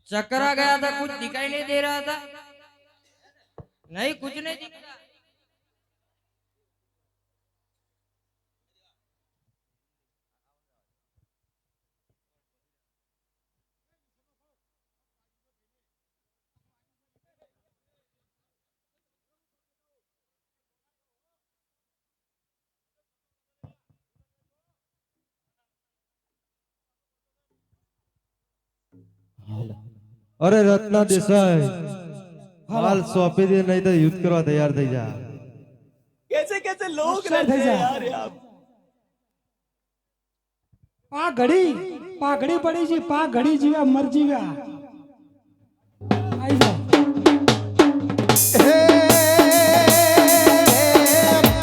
[SPEAKER 6] चक्कर आ गया था कुछ दिखाई नहीं दे रहा था। नहीं कुछ नहीं दिख रहा।
[SPEAKER 10] अरे रत्ना देसाई हाल सौंपी दे नहीं तो युद्ध करवा तैयार થઈ જા
[SPEAKER 1] कैसे कैसे लोग रहते हैं यार यहाँ
[SPEAKER 2] पाघड़ी पड़ी जी पाघड़ी जीवा मर जीवा आई जा
[SPEAKER 3] હે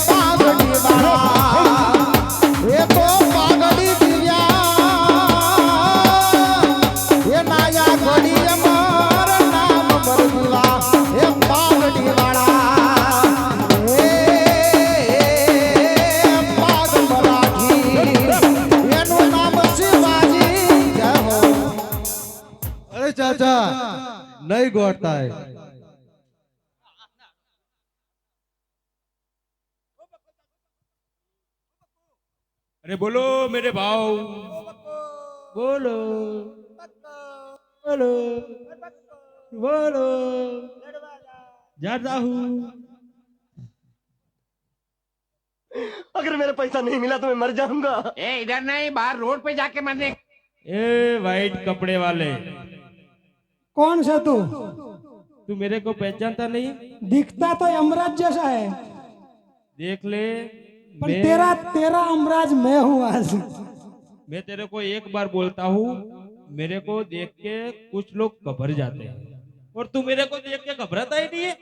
[SPEAKER 3] પાઘડી વાળા એ તો પાઘડી દિવ્યા એ નાયા ઘડી અમાર નામ બરદુલા એ પાઘડી વાળા એ પાઘ મરાઠી એનું નામ શિવાજી જય હો।
[SPEAKER 10] अरे चाचा नहीं गोड़ता है
[SPEAKER 1] अरे बोलो मेरे भाव
[SPEAKER 2] बोलो बोलो बोलो जाता हूँ
[SPEAKER 1] अगर मेरा पैसा नहीं मिला तो मैं मर जाऊंगा
[SPEAKER 11] ए इधर नहीं बाहर रोड पे जाके मरने।
[SPEAKER 4] ए वाइट कपड़े वाले
[SPEAKER 2] कौन सा तू
[SPEAKER 4] तू मेरे को पहचानता नहीं?
[SPEAKER 2] दिखता तो यमराज जैसा है
[SPEAKER 4] देख ले
[SPEAKER 2] पर तेरा तेरा यमराज मैं हूँ आज
[SPEAKER 4] मैं तेरे को एक बार बोलता हूँ मेरे को देख के कुछ लोग घबरा जाते हैं और तू मेरे को देख के घबराता ही नहीं है।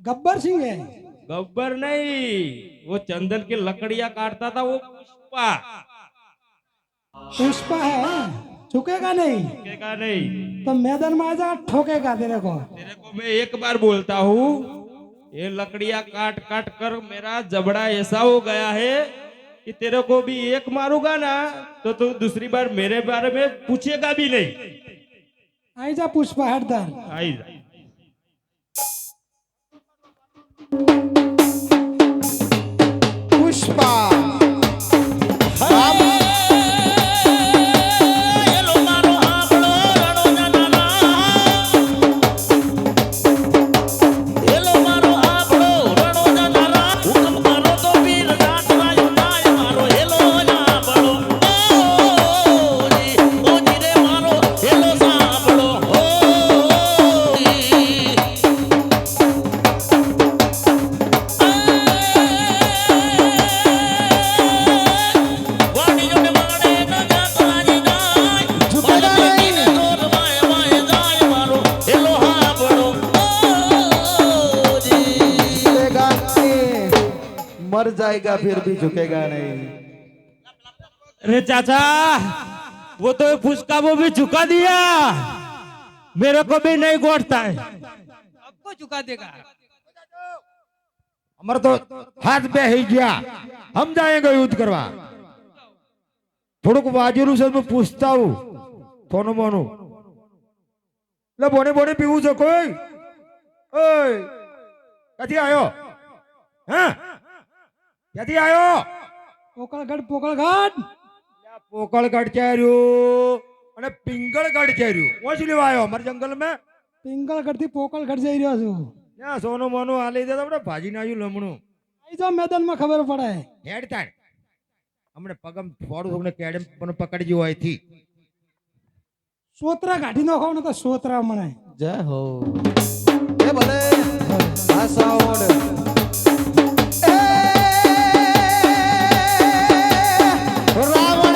[SPEAKER 2] गब्बर सिंह है
[SPEAKER 4] गब्बर नहीं वो चंदन की लकड़ियां काटता था वो पुष्पा
[SPEAKER 2] पुष्पा है झुकेगा नहीं
[SPEAKER 4] झुकेगा नहीं।
[SPEAKER 2] तो मैदान में आ जा, ठोकेगा तेरे को।
[SPEAKER 4] तेरे को मैं एक बार बोलता हूँ, ये लकड़ियां काट काट कर मेरा जबड़ा ऐसा हो गया है कि तेरे को भी एक मारूंगा ना तो तू दूसरी बार मेरे बारे में पूछेगा भी नहीं।
[SPEAKER 2] आई जा पुष्पा हटदार।
[SPEAKER 4] आई जा।
[SPEAKER 3] पुष्पा मर जाएगा फिर भी झुकेगा नहीं।
[SPEAKER 1] अरे चाचा, वो तो फुसका वो भी झुका दिया, मेरे को भी नहीं गोठता है।
[SPEAKER 6] सबको चुका देगा।
[SPEAKER 7] हमारा तो हाथ पे ही गया, हम जाएंगे युद्ध करवा। थोड़क वाजरू से मैं पूछता हूँ, थोनो मोनो ले बोने बोने पीऊ से कोई ओए कथी आयो हैं कथी आयो
[SPEAKER 2] पोकळगढ़
[SPEAKER 7] पोकळगढ़ चार्यो અને પિંગળગઢ ચાર્યું ઓછી લેવા આવ્યો અમારા જંગલ में
[SPEAKER 2] पिंगलगढ़ थी पोकळगढ़ જઈ રહ્યો છું।
[SPEAKER 7] ના સોનો મોનો આલી દે આપણે ભાજી નાયું લમણું
[SPEAKER 2] आई जाओ मैदान में खबर पड़े।
[SPEAKER 7] હેડ તાણ हमने पगम फोड़ू हमने केडम पण पकड़ जो आई थी
[SPEAKER 2] सोतरा काढी नाखो ने तो सोतरा मने।
[SPEAKER 3] जय हो ए भले आ साउंड रावण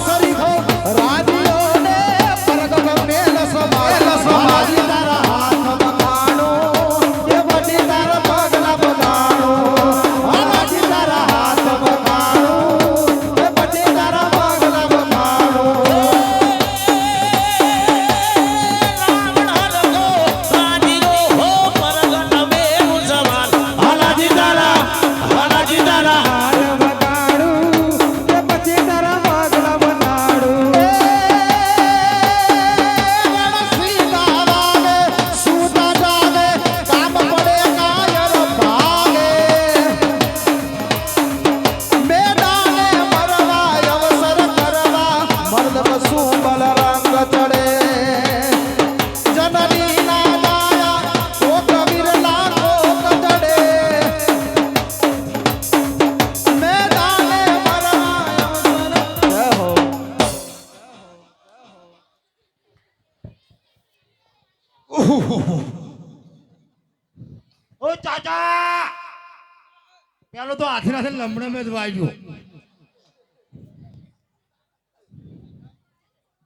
[SPEAKER 3] सरीखो राजियो ने परग मेल समाजी तारा हाथ बगाणो ये बड़ी तारा पगला बगाणो राजी तारा हाथ बगाणो ये बड़ी तारा पगला बगाणो
[SPEAKER 7] ओ चाचा પેલો તો હાથે હાથે લમણે में જ વાગ્યો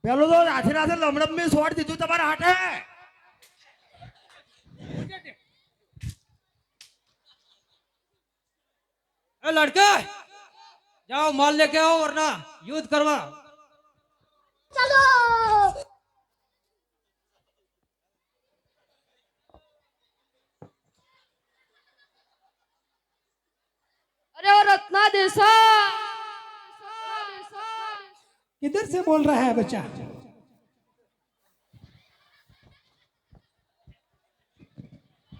[SPEAKER 7] પેલો તો હાથે હાથે લમણે में છોડ દીધું તમારા હાથે
[SPEAKER 6] ए लड़के जाओ माल लेके आओ वरना युद्ध करवा।
[SPEAKER 8] चलो
[SPEAKER 9] अरे वो रत्ना देसा
[SPEAKER 2] किधर से बोल रहा है बच्चा?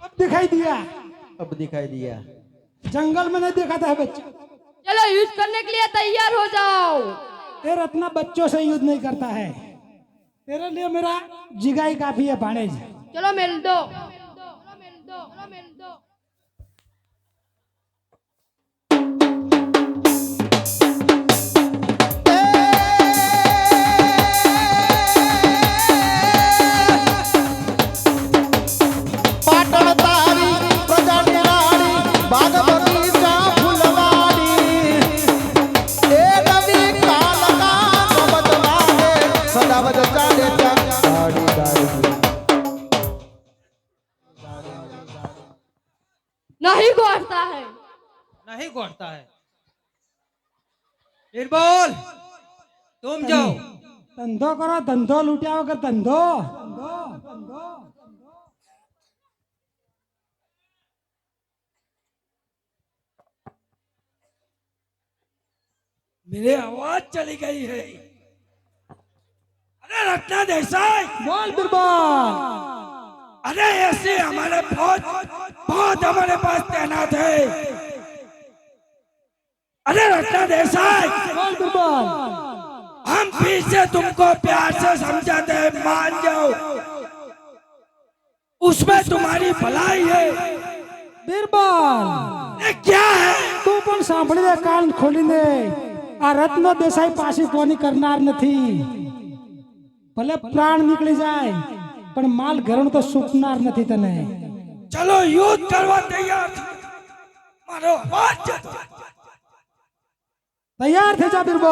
[SPEAKER 2] अब दिखाई दिया?
[SPEAKER 10] अब दिखाई दिया।
[SPEAKER 2] जंगल में नहीं देखा था बच्चा।
[SPEAKER 9] चलो युद्ध करने के लिए तैयार हो जाओ।
[SPEAKER 2] ये रत्ना बच्चों से युद्ध नहीं करता है। तेरे लिए मेरा जिगाई काफी है भाणेज।
[SPEAKER 9] चलो मिल दो, मिल दो।
[SPEAKER 3] पाटण तारी प्रजा निराड़ी बाग बगीचा फुलवाड़ी ए नवी काल का नबत लागे सदा बज चाले दाड़ी दाड़ी
[SPEAKER 9] नहीं गोठता है।
[SPEAKER 6] नहीं गोठता है। फिर बोल तुम जाओ।
[SPEAKER 2] ધંધો કરો, ધંધો લૂંટ્યા વગર ધંધો.
[SPEAKER 1] मेरे आवाज चली गई है। अरे रत्ना देसाई,
[SPEAKER 2] બોલ બિરબલ.
[SPEAKER 1] अरे ऐसे हमारे फौज बहुत हमारे पास तैनात है। अरे रत्ना देसाई,
[SPEAKER 2] બોલ બિરબલ.
[SPEAKER 1] हम फिर से तुमको प्यार से समझाते हैं, मान जाओ, उसमें तुम्हारी भलाई है।
[SPEAKER 2] બિરબલ,
[SPEAKER 1] ये क्या है?
[SPEAKER 2] તું પણ સાંભળી લે, કાન ખોલીને. આ રત્ન દેસાઈ પાછી કોની કરનાર નથી. ભલે પ્રાણ નીકળી જાય પણ માલ ઘરનું તો સુકનાર નથી તને.
[SPEAKER 1] चलो युद्ध करवा तैयार था। मारो आवाज।
[SPEAKER 2] તૈયાર થઈ જા બિરબલ.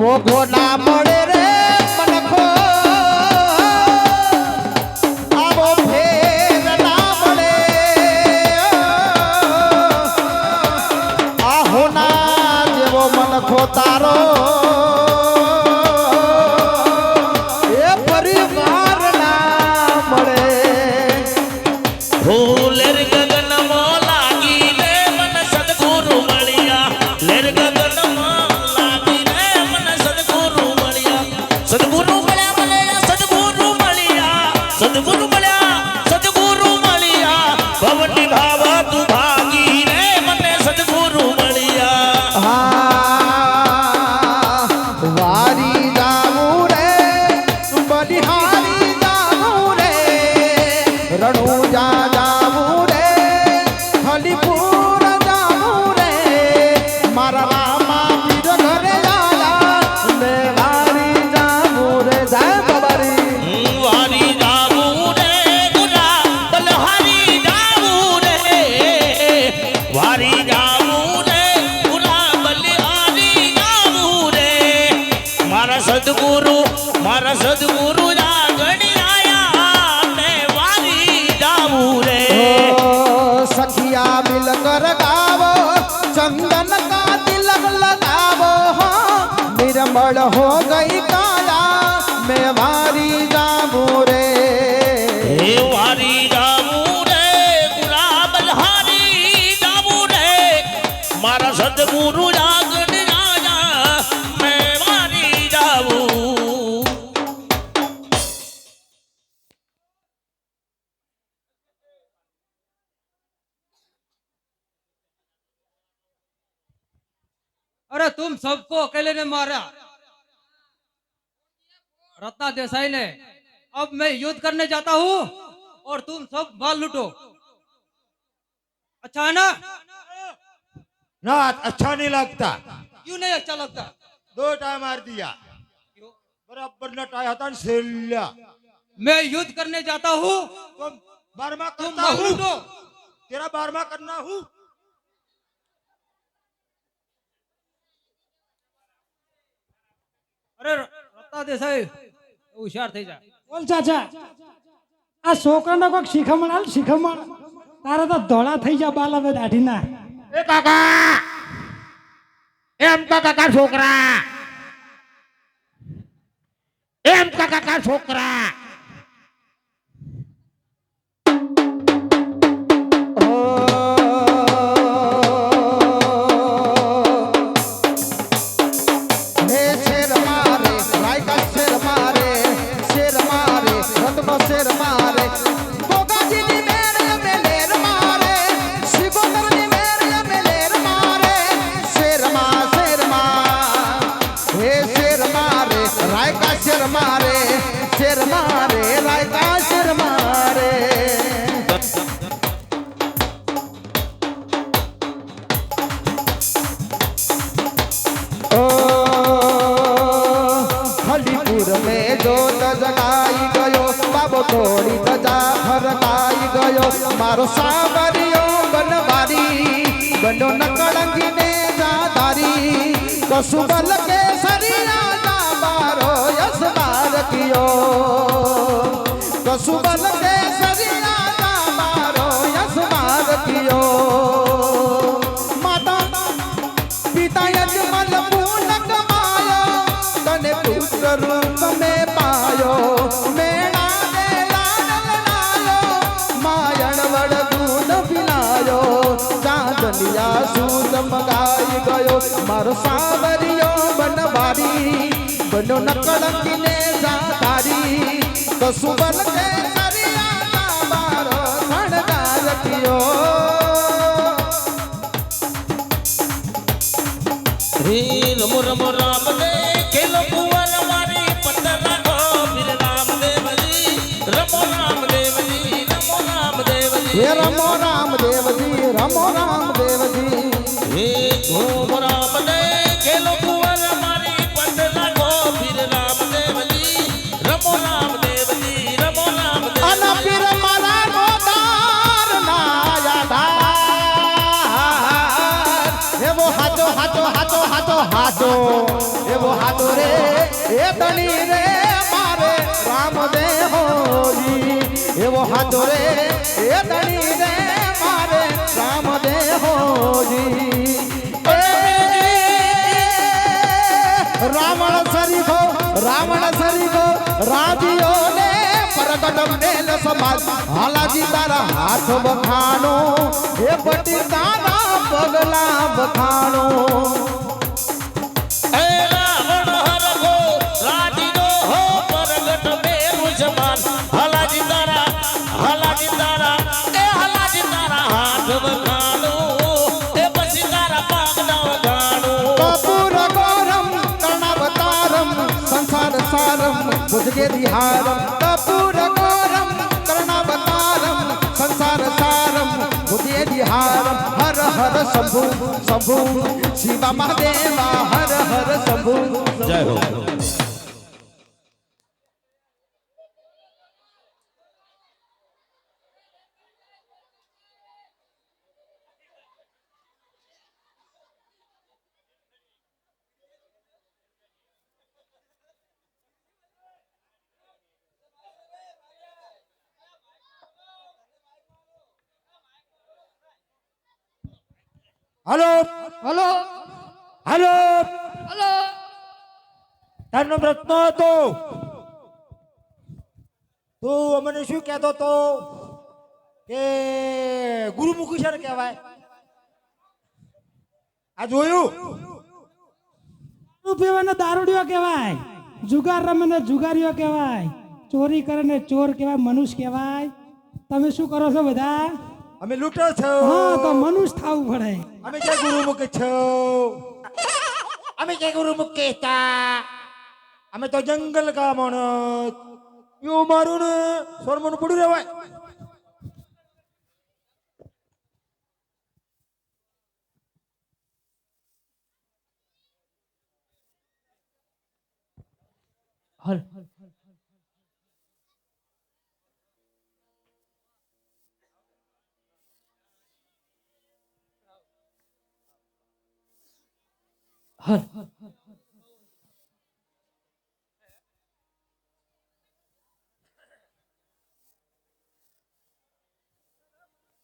[SPEAKER 3] મોઘો ના મળે રે મનખો આવો ફેર ના મળે આહો ના જેવો મનખો તારો એ પરિવાર ના મળે
[SPEAKER 4] લેર ગગનમાં લાગી રે મન સદગુરુ મળ્યા લેર ગગનમાં લાગી રે મન સદગુરુ મળ્યા સદગુરુ મળ્યા મળ્યા સદગુરુ મળ્યા સદગુરુ મળ્યા સદગુરુ મળ્યા ભવતી ભાવ તું ભાગી રે મને સદગુરુ મળ્યા
[SPEAKER 3] હા વારી જાવું રે બલિહારી જાવું રે રણુજા જાવું રે હલીપુર જાવું રે મારા રામા પીર ઘરે આયા મે વારી જાવું રે જય બાબારી
[SPEAKER 4] વારી જાવું રે ગુલા બલહારી જાવું રે વારી જાવું રે ગુલા બલહારી જાવું રે મારા સદગુરુ આગળ આયા ને વારી જાવું રે
[SPEAKER 3] सखिया मिलकर गावो चंदन का तिलक लगावो निर्मल हो गई काया मैं वारी जाऊं रे
[SPEAKER 4] હે વારી જાવું રે ગુલા બલહારી જાવું રે મારા સદગુરુ આગળ આયા મેં વારી જાવું.
[SPEAKER 6] अरे तुम सबको अकेले ने मारा रत्ना देसाई ने। अब मैं युद्ध करने जाता हूँ और तुम सब माल लूटो। अच्छा है ना?
[SPEAKER 7] ना अच्छा नहीं लगता।
[SPEAKER 6] क्यों नहीं अच्छा लगता?
[SPEAKER 7] 2 टाइम मार दिया बराबर नटाया था सेल्या।
[SPEAKER 6] मैं युद्ध करने जाता हूँ,
[SPEAKER 7] तो बारमा
[SPEAKER 6] तुम
[SPEAKER 7] करता
[SPEAKER 6] माल
[SPEAKER 7] हूँ,
[SPEAKER 6] लूटो।
[SPEAKER 7] तेरा बारमा करना हूँ।
[SPEAKER 6] अरे रत्ना देसाई होशियार થઈ જા।
[SPEAKER 2] બોલ ચાચા, આ છોકરાને કોઈક શીખમણ હાલ, શીખમણ. તારે તો ધોળા થઈ જા બાલ હવે દાઢીના.
[SPEAKER 11] ए काका एम का काका छोकरा एम का काका छोकरा
[SPEAKER 3] हे शेर मारे राय का शेर मारे रत्न शेर मारे गोगा जी नी मेरे में लेर मारे शिवोतर नी मेरे में लेर मारे शेर मां हे शेर मारे राय का शेर मारे राय का शेर मारे ओ हलीपुर में जो जगाई गयो बाबो तोड़ी तजा फरकाई गयो मारो सावरियो बनवारी बनो नकड़ंगी ने जादारी कसुबल के सरिया जा बारो यस बार कियो कसुबल के सरिया जा बारो કિયો માતા પિતા યજમાન પૂર્ણ કમાયો તને પુત્ર રૂપ મેં પાયો મેણા દે લાડલાયો માયણ વડ દૂધ પિલાયો ચાંદલિયા સૂત મગાઈ ગયો મારો સાવરિયો બનવારી બનો નકળંકીને જાધારી કસુ બલ કે સરિયાના મારો શણગાર કિયો
[SPEAKER 4] હે રમો રમો રામ દે ખેલો કુંવર મારી પતલા ગો વીર રામદેવજી રમો રામદેવજી રમો રામદેવજી
[SPEAKER 3] હે રમો રામદેવજી રમો રામદેવજી
[SPEAKER 4] હે ઘૂમ રામ દે ખેલો કુંવર મારી પતલા ગો વીર રામદેવજી રમો રામદેવજી રમો રામદેવજી
[SPEAKER 3] અન પીર મારા ગોદાર ના યાદાર એવો હાચો હાચો હાચો હાચો હાચો એવો હાચો રે એ તણી રે મારે રામદેવજી એવો હાચો રે એ તણી રે મારે રામદેવજી રાવણ સરીખો રાજીઓ ને પ્રગટ મેલ સમાજ હાલાજી તારા હાથ બખાણો એ પટી તારા પગલા બખાણો
[SPEAKER 4] એ રાવણ હરગો રાજીનો હો પ્રગટ મેલું સમાન હાલાજી તારા એ હાલાજી તારા હાથ વખાણો એ પછી તારા પગના વખાણો
[SPEAKER 3] કપૂર ગોરમ કર્ણાવતારમ સંસાર સારમ ભુજગે દિહારમ કપૂર ગોરમ કર્ણાવતારમ સંસાર સારમ ભુજગે દિહારમ હર હર શંભુ શંભુ શિવ મહાદેવા હર હર શંભુ
[SPEAKER 4] જય હો
[SPEAKER 7] હાલો
[SPEAKER 6] હલો
[SPEAKER 7] હાલો
[SPEAKER 6] હલો
[SPEAKER 7] તારનો પ્રશ્ન હતો તું અમને શું કહેતો તો કે ગુરુમુખી છે ને કહેવાય આ જોયું
[SPEAKER 2] પીવાનો દારૂડિયો કહેવાય જુગાર રમે ને જુગારીઓ કહેવાય ચોરી કરે ને ચોર કહેવાય મનુષ્ય કહેવાય તમે શું કરો છો બધા
[SPEAKER 7] અમે લૂંટો છો
[SPEAKER 2] હા તો મનુષ્ય થવું પડે
[SPEAKER 7] અમે કે ગુરુમુખી છો અમે કે ગુરુમુખી હતા અમે તો જંગલ કા માણસ એવું મારું ને સોરમનું પડ્યું રહેવાય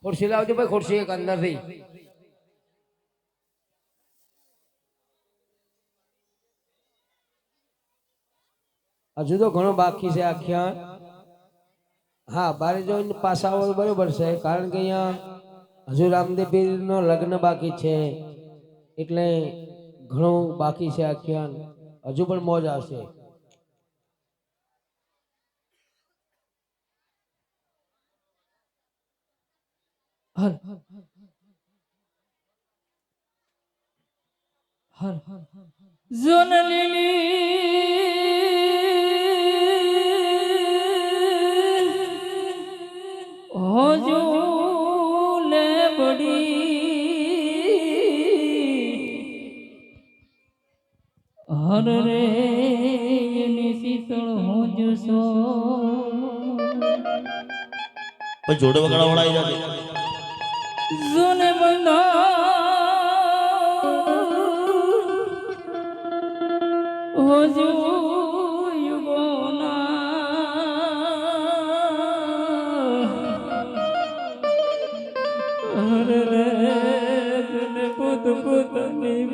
[SPEAKER 2] ખુરશી લાવજો ભાઈ ખુરશી એક અંદર થી હજુ તો ઘણો બાકી છે આખ્યાન હા બારે જોઈને પાછા આવો બરોબર છે કારણ કે અહીંયા હજુ રામદેવ પીર નો લગ્ન બાકી છે એટલે ઘણું બાકી છે આખ્યાન હજુ પણ મોજ આવશે
[SPEAKER 6] જોન લીલી હોજો લે બડી હર રે એની શીતળ હોજો સો
[SPEAKER 4] પછી જોડે વગાડવા વાળા આવી જાય
[SPEAKER 6] જોને બંધા હોજો યુગોના ભૂતની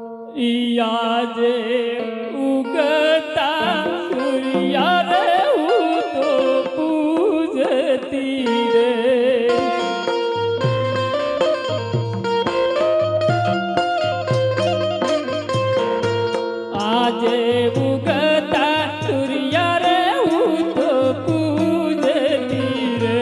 [SPEAKER 6] બાઈ આજે ઉગતા સૂર્યા રે હું તો પૂજતી રે આજે ઉગતા સૂર્યા રે હું તો પૂજતી રે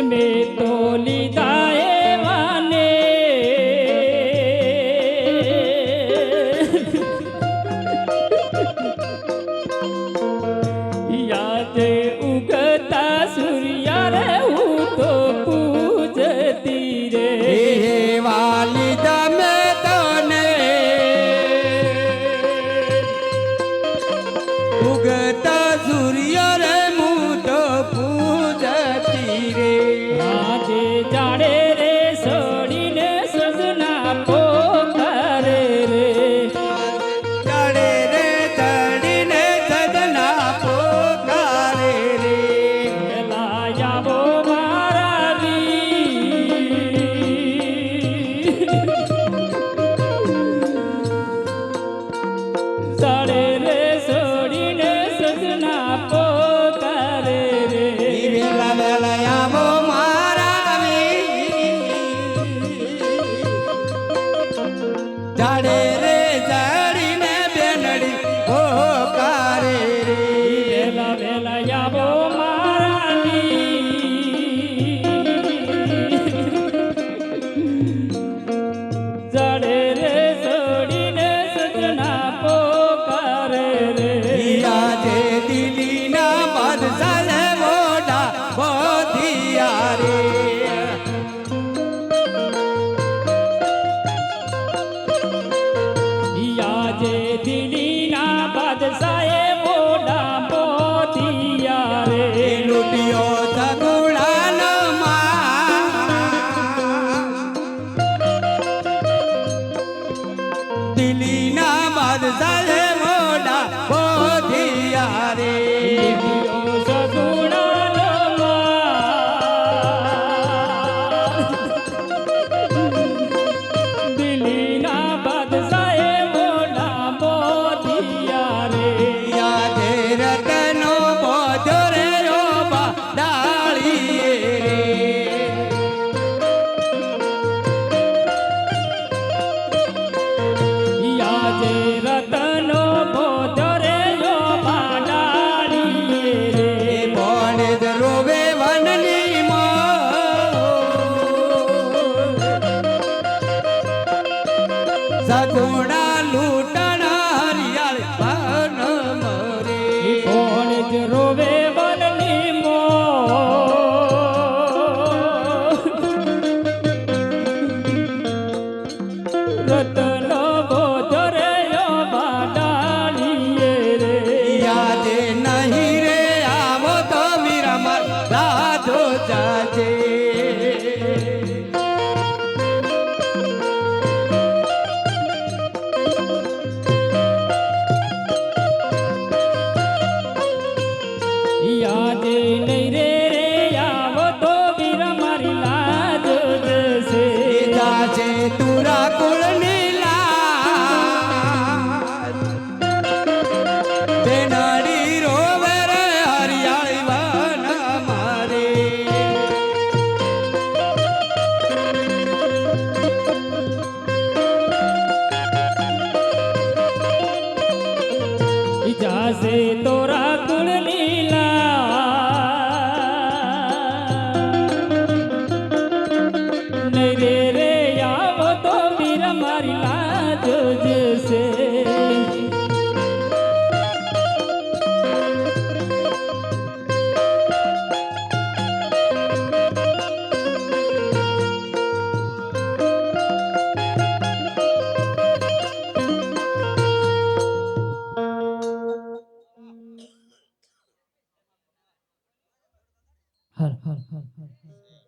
[SPEAKER 6] મેં તો લીધા એવાને યાદે ઉગતા સૂર્યા રે હું તો પૂજતી રે
[SPEAKER 1] વાલી તમે તને ઉગતા સૂર્ય રે હું તો પૂજતી રે
[SPEAKER 6] આજે જાડે રે સોડીને સજના પોકારે રે
[SPEAKER 1] ચડે રે ચડીને સદના પોકારે રે
[SPEAKER 6] પેલા આવો મારા જાડે રે સોડીને સજના પોકારે રે
[SPEAKER 1] વેલા વેલા આવો મારા જાડે રે ચડીને બેનડી પોકારે રે
[SPEAKER 6] વેલા વેલા આવો મારાની જાડે રે સોડીને સજના પોકારે રે
[SPEAKER 1] આજે દિલ્હીના બાદશાહ મોઢા બોધિયા રે
[SPEAKER 6] આજે દિલ્હીના બાદશાહે મોઢા મોતિયા રે
[SPEAKER 1] લૂંટ્યો સગુણાનો દિલ્હીના બાદશાહ મોઢા બોધિયા રે
[SPEAKER 6] સગુણાનો દિલ્હીના બાદશાહે મોઢા મોતિયા રે
[SPEAKER 1] આજે રતનો બોધો રે રોબા ડાળીએ રે
[SPEAKER 6] આજે રતનો બોધો રે યો બાડાળીએ રે
[SPEAKER 1] બોણે જ રોવે વનની સગુણા લૂંટણા હરિયાળ પાન મરે
[SPEAKER 6] કોણ જ રોવે વનની મો રતનો બોધો રે યો બાડાળીએ રે
[SPEAKER 1] યાદે નહીં રે આવો તો મીરામાં રાધો જાજે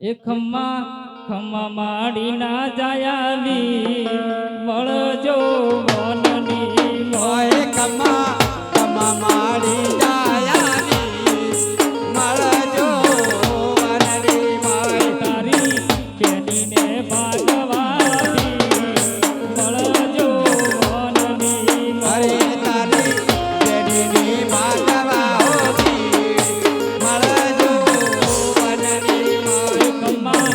[SPEAKER 6] એ ખમ્મા ખમ્મા માડી ના જાયાવી મળજો વનની મોય
[SPEAKER 3] કમા કમા માડી જાયાવી મળજો વનની માય
[SPEAKER 6] તારી બેનીને ભાગવાથી મળજો વનની
[SPEAKER 3] અરે તારી બેડીની ભાગવા હોતી મળજો વનની માય
[SPEAKER 6] ખમ્મા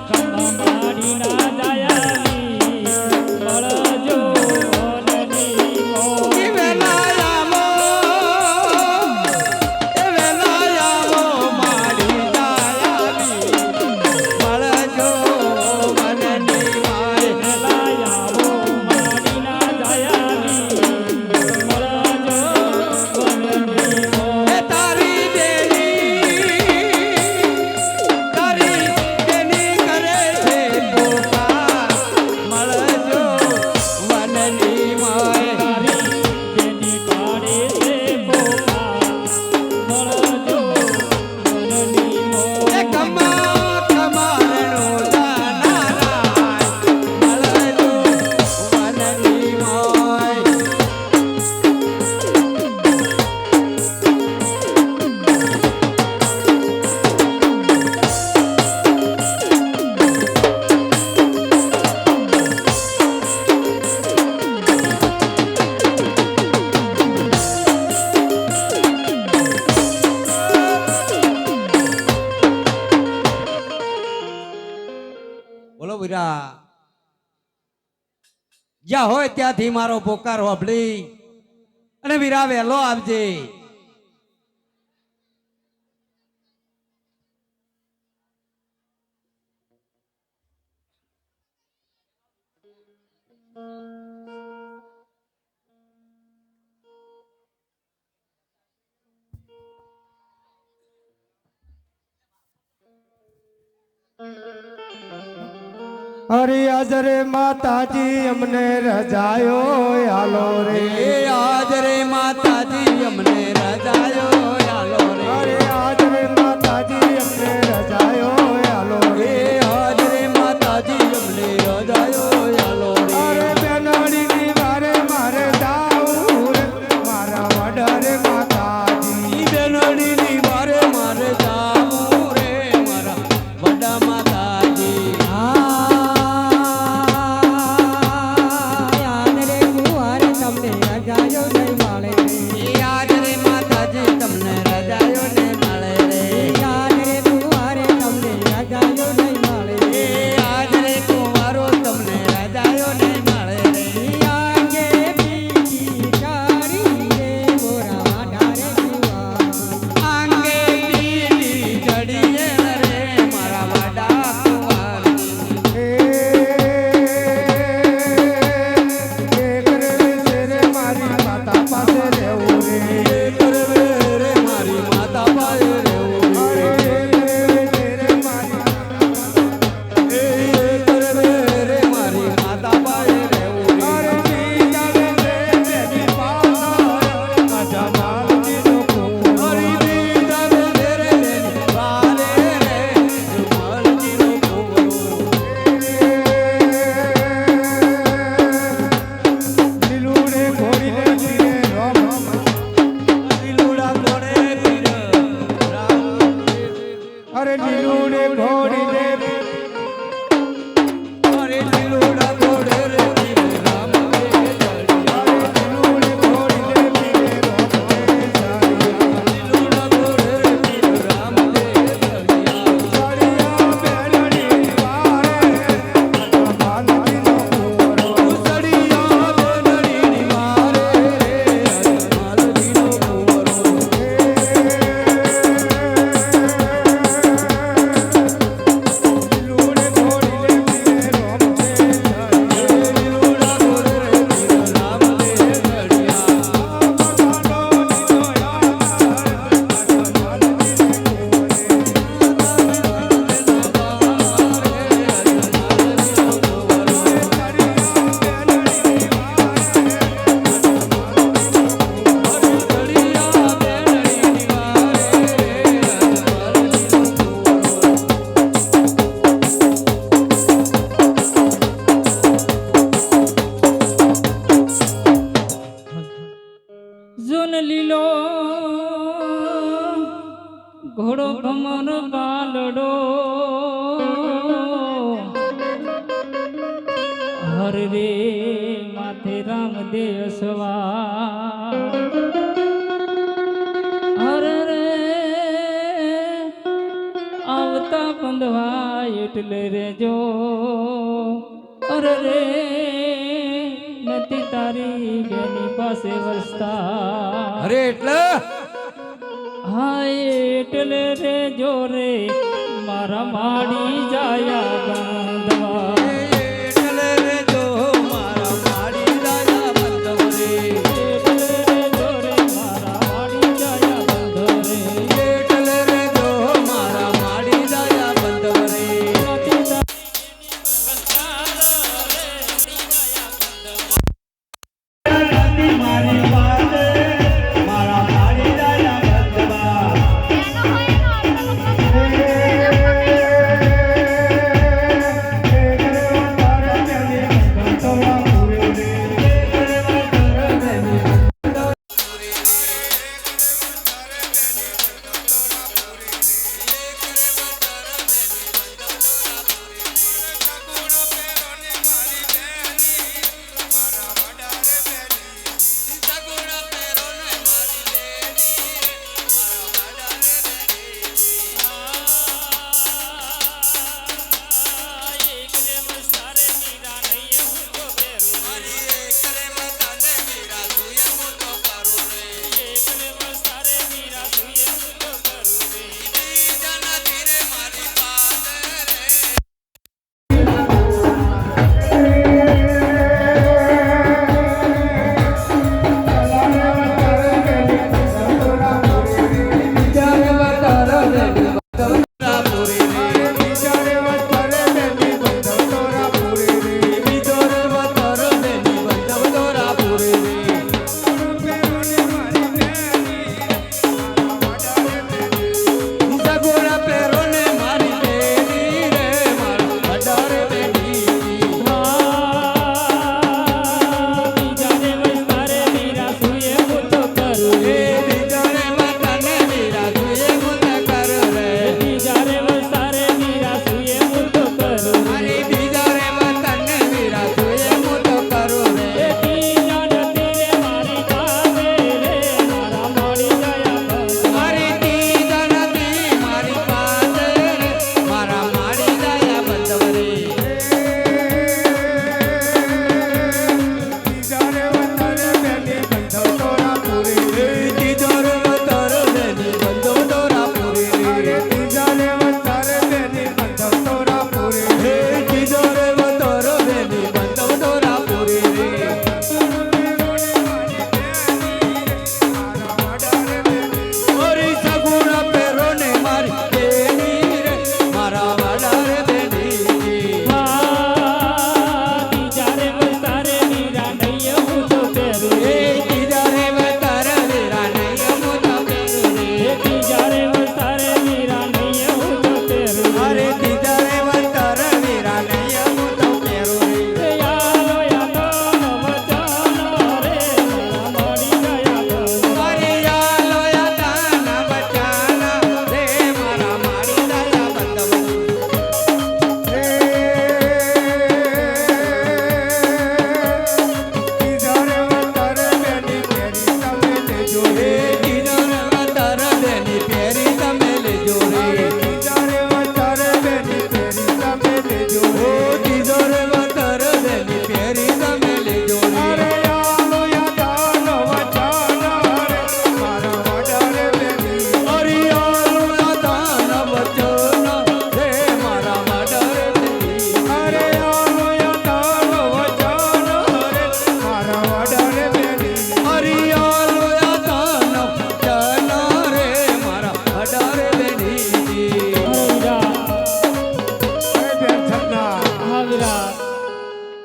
[SPEAKER 6] ખમ્મા માડી ના જાયાવી મળજો વનની મોય
[SPEAKER 3] વેલાયામો માડી જાયાવી મળજો વનની માય
[SPEAKER 6] લાયાવો માડી ના જાયાવી મળજો વનની મોય
[SPEAKER 3] તારી બેની કરે છે પોકાર મળજો વનની માય
[SPEAKER 6] તારી બેની પાડે છે બોકા મળજો વનની મોય
[SPEAKER 3] કમા કમારણો જાનારાય મળજો વનની માય બોલો વીરા જ્યાં હોય ત્યાંથી મારો પોકાર વાપડી અને વીરા વહેલો આવજે
[SPEAKER 2] અરે આજરે માતાજી અમને રજાયો આલો રે
[SPEAKER 3] આજ રે માતાજી અમને રજાયો આલો રે
[SPEAKER 2] અરે આજરે માતાજી અમને રજાયો આલો રે
[SPEAKER 3] આજ રે માતાજી અમને રજાયો આલો
[SPEAKER 2] અરે બેનડીની વારે મારે જાવું રે મારા વડરે માતાજી
[SPEAKER 3] બેનડીની વારે મારે જાવું રે મારા વડા માતાજી આજ રે માતાજી તમને રજાયો ને મળે રે આજ રે કુંવારો તમને રજાયો ને મળે રે આંગે પીલી જડીએ રે મારા વાડા કુંવાર
[SPEAKER 2] મારી માતા પાસે રહેવું રે
[SPEAKER 3] મારી માતા પાસે રહેવું
[SPEAKER 2] અરે
[SPEAKER 3] રે મારી માતા પાસે રહેવું
[SPEAKER 2] અરે બીજા બેની પાછળ અજમાલજી નો કુંવર.
[SPEAKER 3] હરી બીજા રે વારે રે જમાલજી નો કુંવરો
[SPEAKER 2] લીલુડે ઘોડીને જીરે રોમ
[SPEAKER 3] લીલુડા કોડે પીર રામ
[SPEAKER 2] અરે લીલુડે ઘોડીને
[SPEAKER 3] અરે લીલુડા કોડે રે પીર રામ
[SPEAKER 2] લીલુડે ઘોડીને પીરે રોમ
[SPEAKER 3] લીલુડા કોડે રે પીર રામ
[SPEAKER 2] સળિયા બેનડી વારે અજમાલજી નો કુંવર.
[SPEAKER 3] સડિયા બેનડીની મારે રે જમાલજી નો કુંવરો
[SPEAKER 2] લીલુડે
[SPEAKER 6] ઘોડો ભમર પાલડો હર રે માથે રામદેવ સવાર હર રે આવતા બંધવા એટલે રેજો અરે રે નથી તારી બેની પાસે વસતા
[SPEAKER 2] અરે એટલે
[SPEAKER 6] હા એટલે રે જો રે મારા માડી જાયા બાંધવા
[SPEAKER 2] એટલે રે જો મારા માડી દાયા બંધવ રે
[SPEAKER 6] એટલે રે જો રે મારા માડી જાયા બાંધવ રે
[SPEAKER 2] એટલે રે જો મારા માડી દાયા બંધવ રે
[SPEAKER 6] નથી તારી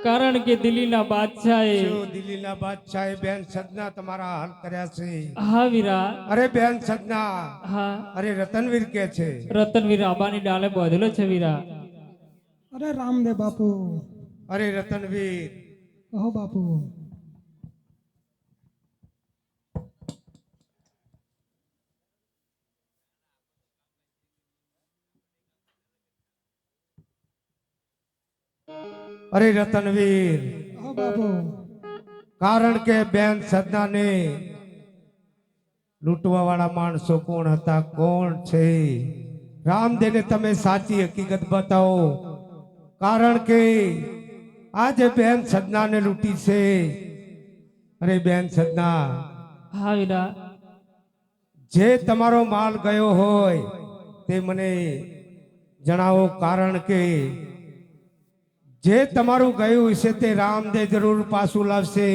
[SPEAKER 6] કારણ કે દિલ્હીના બાદશાહે
[SPEAKER 2] દિલ્હીના બાદશાહે બેન સદના તમારા હાલ કર્યા છે
[SPEAKER 6] હા વીરા
[SPEAKER 2] અરે બેન સદના
[SPEAKER 6] હા
[SPEAKER 2] અરે રતનવીર કે છે
[SPEAKER 6] રતનવીર આબાની ડાલે બાંધેલો છે વીરા
[SPEAKER 2] અરે રામદેવ બાપુ અરે રતનવીર કહો બાપુ અરે રતનવીર, કારણ કે બેન સદનાને લૂંટવા વાળા માણસો કોણ હતા, કોણ છે? રામદેવને તમે સાચી હકીકત બતાવો, કારણ કે આજે બેન સદનાને લૂંટી છે. અરે બેન સદના,
[SPEAKER 5] હા વીરા,
[SPEAKER 2] જે તમારો માલ ગયો હોય તે મને જણાવો, કારણ કે જે તમારું ગયું છે તે રામદેવ જરૂર પાછું લાવશે.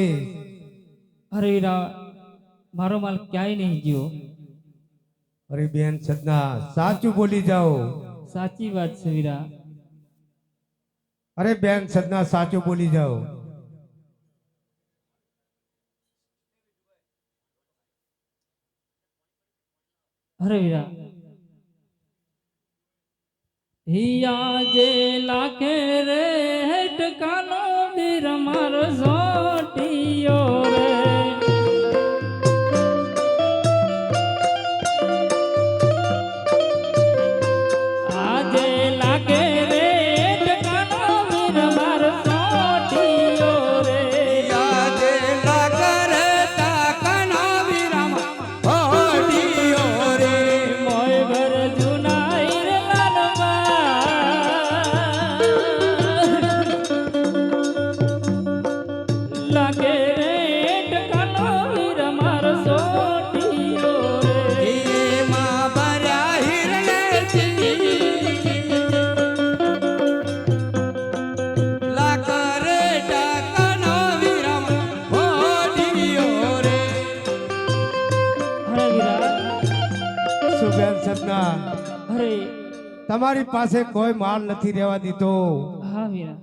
[SPEAKER 5] અરે વીરા, મારો માલ ક્યાંય નહીં ગયો.
[SPEAKER 2] અરે બેન સદના, સાચું બોલી જાઓ.
[SPEAKER 5] સાચી વાત છે વીરા.
[SPEAKER 2] અરે બેન સદના, સાચું બોલી જાઓ.
[SPEAKER 5] અરે વીરા, હિયા જે લાખે રે ટકાનો વીર મારો સોટિયો રે. આજે લાગે રે ટકાનો વીર મારો સોટિયો રે.
[SPEAKER 1] આજે લાગર તાકનો વિરામ હોડિયો રે.
[SPEAKER 5] મોય ઘર જુનાઈ રે લાગે રે ટકાનો વીર મારો સોટિયો રે.
[SPEAKER 1] એમાં ભર્યા હિરણેથી લાગર તાકનો વિરામ હોડિયો રે.
[SPEAKER 5] અરે વીરા,
[SPEAKER 2] શું બેન સદના,
[SPEAKER 5] અરે
[SPEAKER 2] તમારી પાસે કોઈ માલ નથી રહેવા દીધો,
[SPEAKER 5] હા વીરા.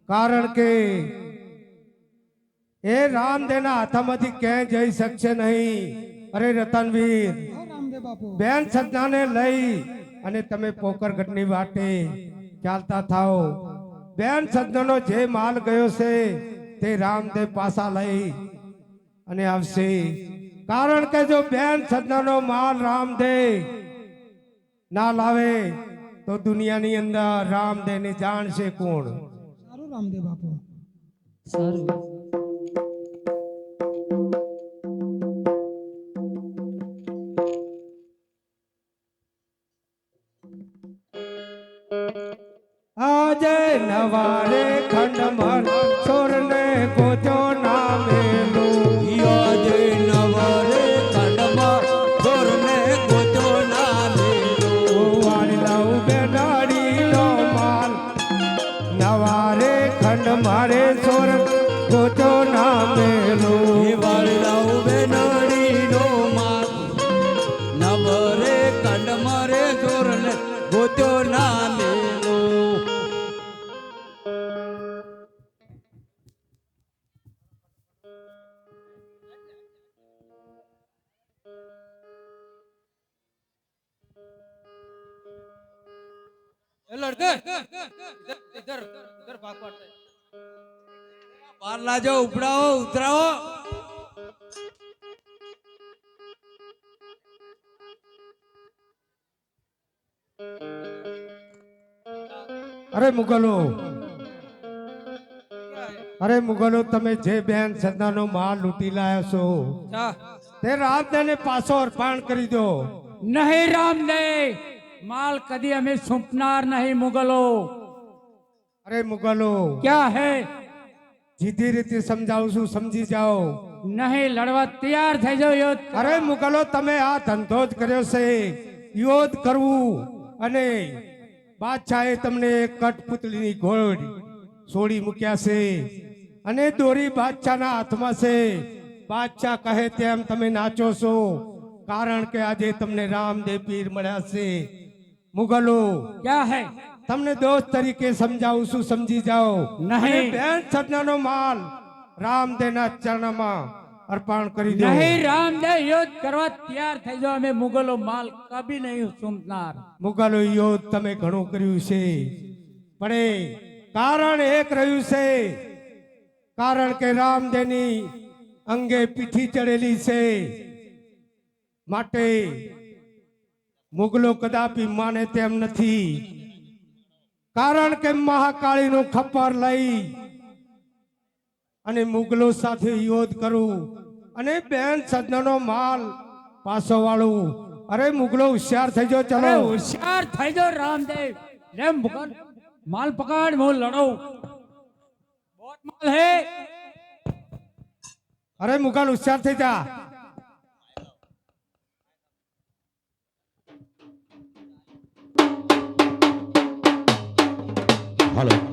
[SPEAKER 2] કારણ કે એ રામદેવના હાથમાંથી ક્યાંય જઈ શકશે નહીં. અરે રતનવીર, બેન સદનાને લઈ અને તમે પોકરગઢની વાટે ચાલતા થાઓ. બેન સદનાનો જે માલ ગયો છે તે રામદેવ પાછા લઈ અને આવશે, કારણ કે જો બેન સદનાનો માલ રામદેવ ના લાવે તો દુનિયાની અંદર રામદેવની જાણશે કોણ?
[SPEAKER 5] સારું.
[SPEAKER 2] આજે નવારે ખંડમર સોરને ગોજો નામેલું.
[SPEAKER 1] આજે નવરે ખંડમાં ધોરને ગોતો ના મેલું.
[SPEAKER 2] વાળી લાવ બેનાડીનો માલ નવારે ખંડ મારે સોર ગોજો નામેલું.
[SPEAKER 1] વાળલાઉ બેનડીનો માલ નવરે કંડ મારે ધોરને ગોતો ના મેલું. बाहर ला जाओ, उपड़ाओ, उतराओ.
[SPEAKER 2] અરે મુગલો, અરે મુગલો, તમે જે બેન સદનાનો માલ લૂંટી લાયા છો તે રામદેવને પાછો અર્પણ કરી દો.
[SPEAKER 6] નહીં રામદેવ, માલ કદી અમે સૂંપનાર નહીં મુગલો.
[SPEAKER 2] અરે મુગલો,
[SPEAKER 6] ક્યાં હે?
[SPEAKER 2] જીધી રીતે સમજાવું છું, સમજી જાઓ.
[SPEAKER 6] નહીં લડવા તૈયાર થઈ જાવ યુદ્ધ.
[SPEAKER 2] અરે મુગલો, તમે આ ધંધો જ કર્યો છે, યુદ્ધ કરવું. અને બાદશાહે તમને કઠપુતળીની ઘોડ છોડી મૂક્યા છે અને દોરી બાદશાહના હાથમાં છે. બાદશાહ કહે તેમ તમે નાચો છો, કારણ કે આજે તમને રામદેવ પીર મળ્યા છે. મુગલો,
[SPEAKER 6] ક્યાં હે?
[SPEAKER 2] તમને દોસ્ત તરીકે સમજાવું છું, સમજી જાઓ.
[SPEAKER 6] નહીં.
[SPEAKER 2] અને બેન સદનાનો માલ રામદેવના ચરણમાં અર્પણ કરી દો.
[SPEAKER 6] નહીં રામદેવ, યુદ્ધ કરવા તૈયાર થઈ જાવ. અમે મુગલો માલ કભી નહીં સૂંપનાર.
[SPEAKER 2] મુગલો યુદ્ધ તમે ઘણું કર્યું છે, પણ એ કારણ એક રહ્યું છે, કારણ કે રામદેવની અંગે પીઠી ચડેલી છે, માટે મુગલો કદાપી માને તેમ નથી. કારણ કે મહાકાળીનું ખપ્પર લઈ અને મુગલો સાથે યુદ્ધ કરું અને બેન સજ્જનનો માલ પાછો વાળું. અરે મુગલો હોશિયાર થઈ જાઓ. ચલો
[SPEAKER 5] હોશિયાર થઈ જાઓ રામદેવ. લે મુગલ माल पकड़ वो लड़ो बहुत माल है.
[SPEAKER 2] અરે મુગલ હોશિયાર થઈ જા.
[SPEAKER 10] હાલો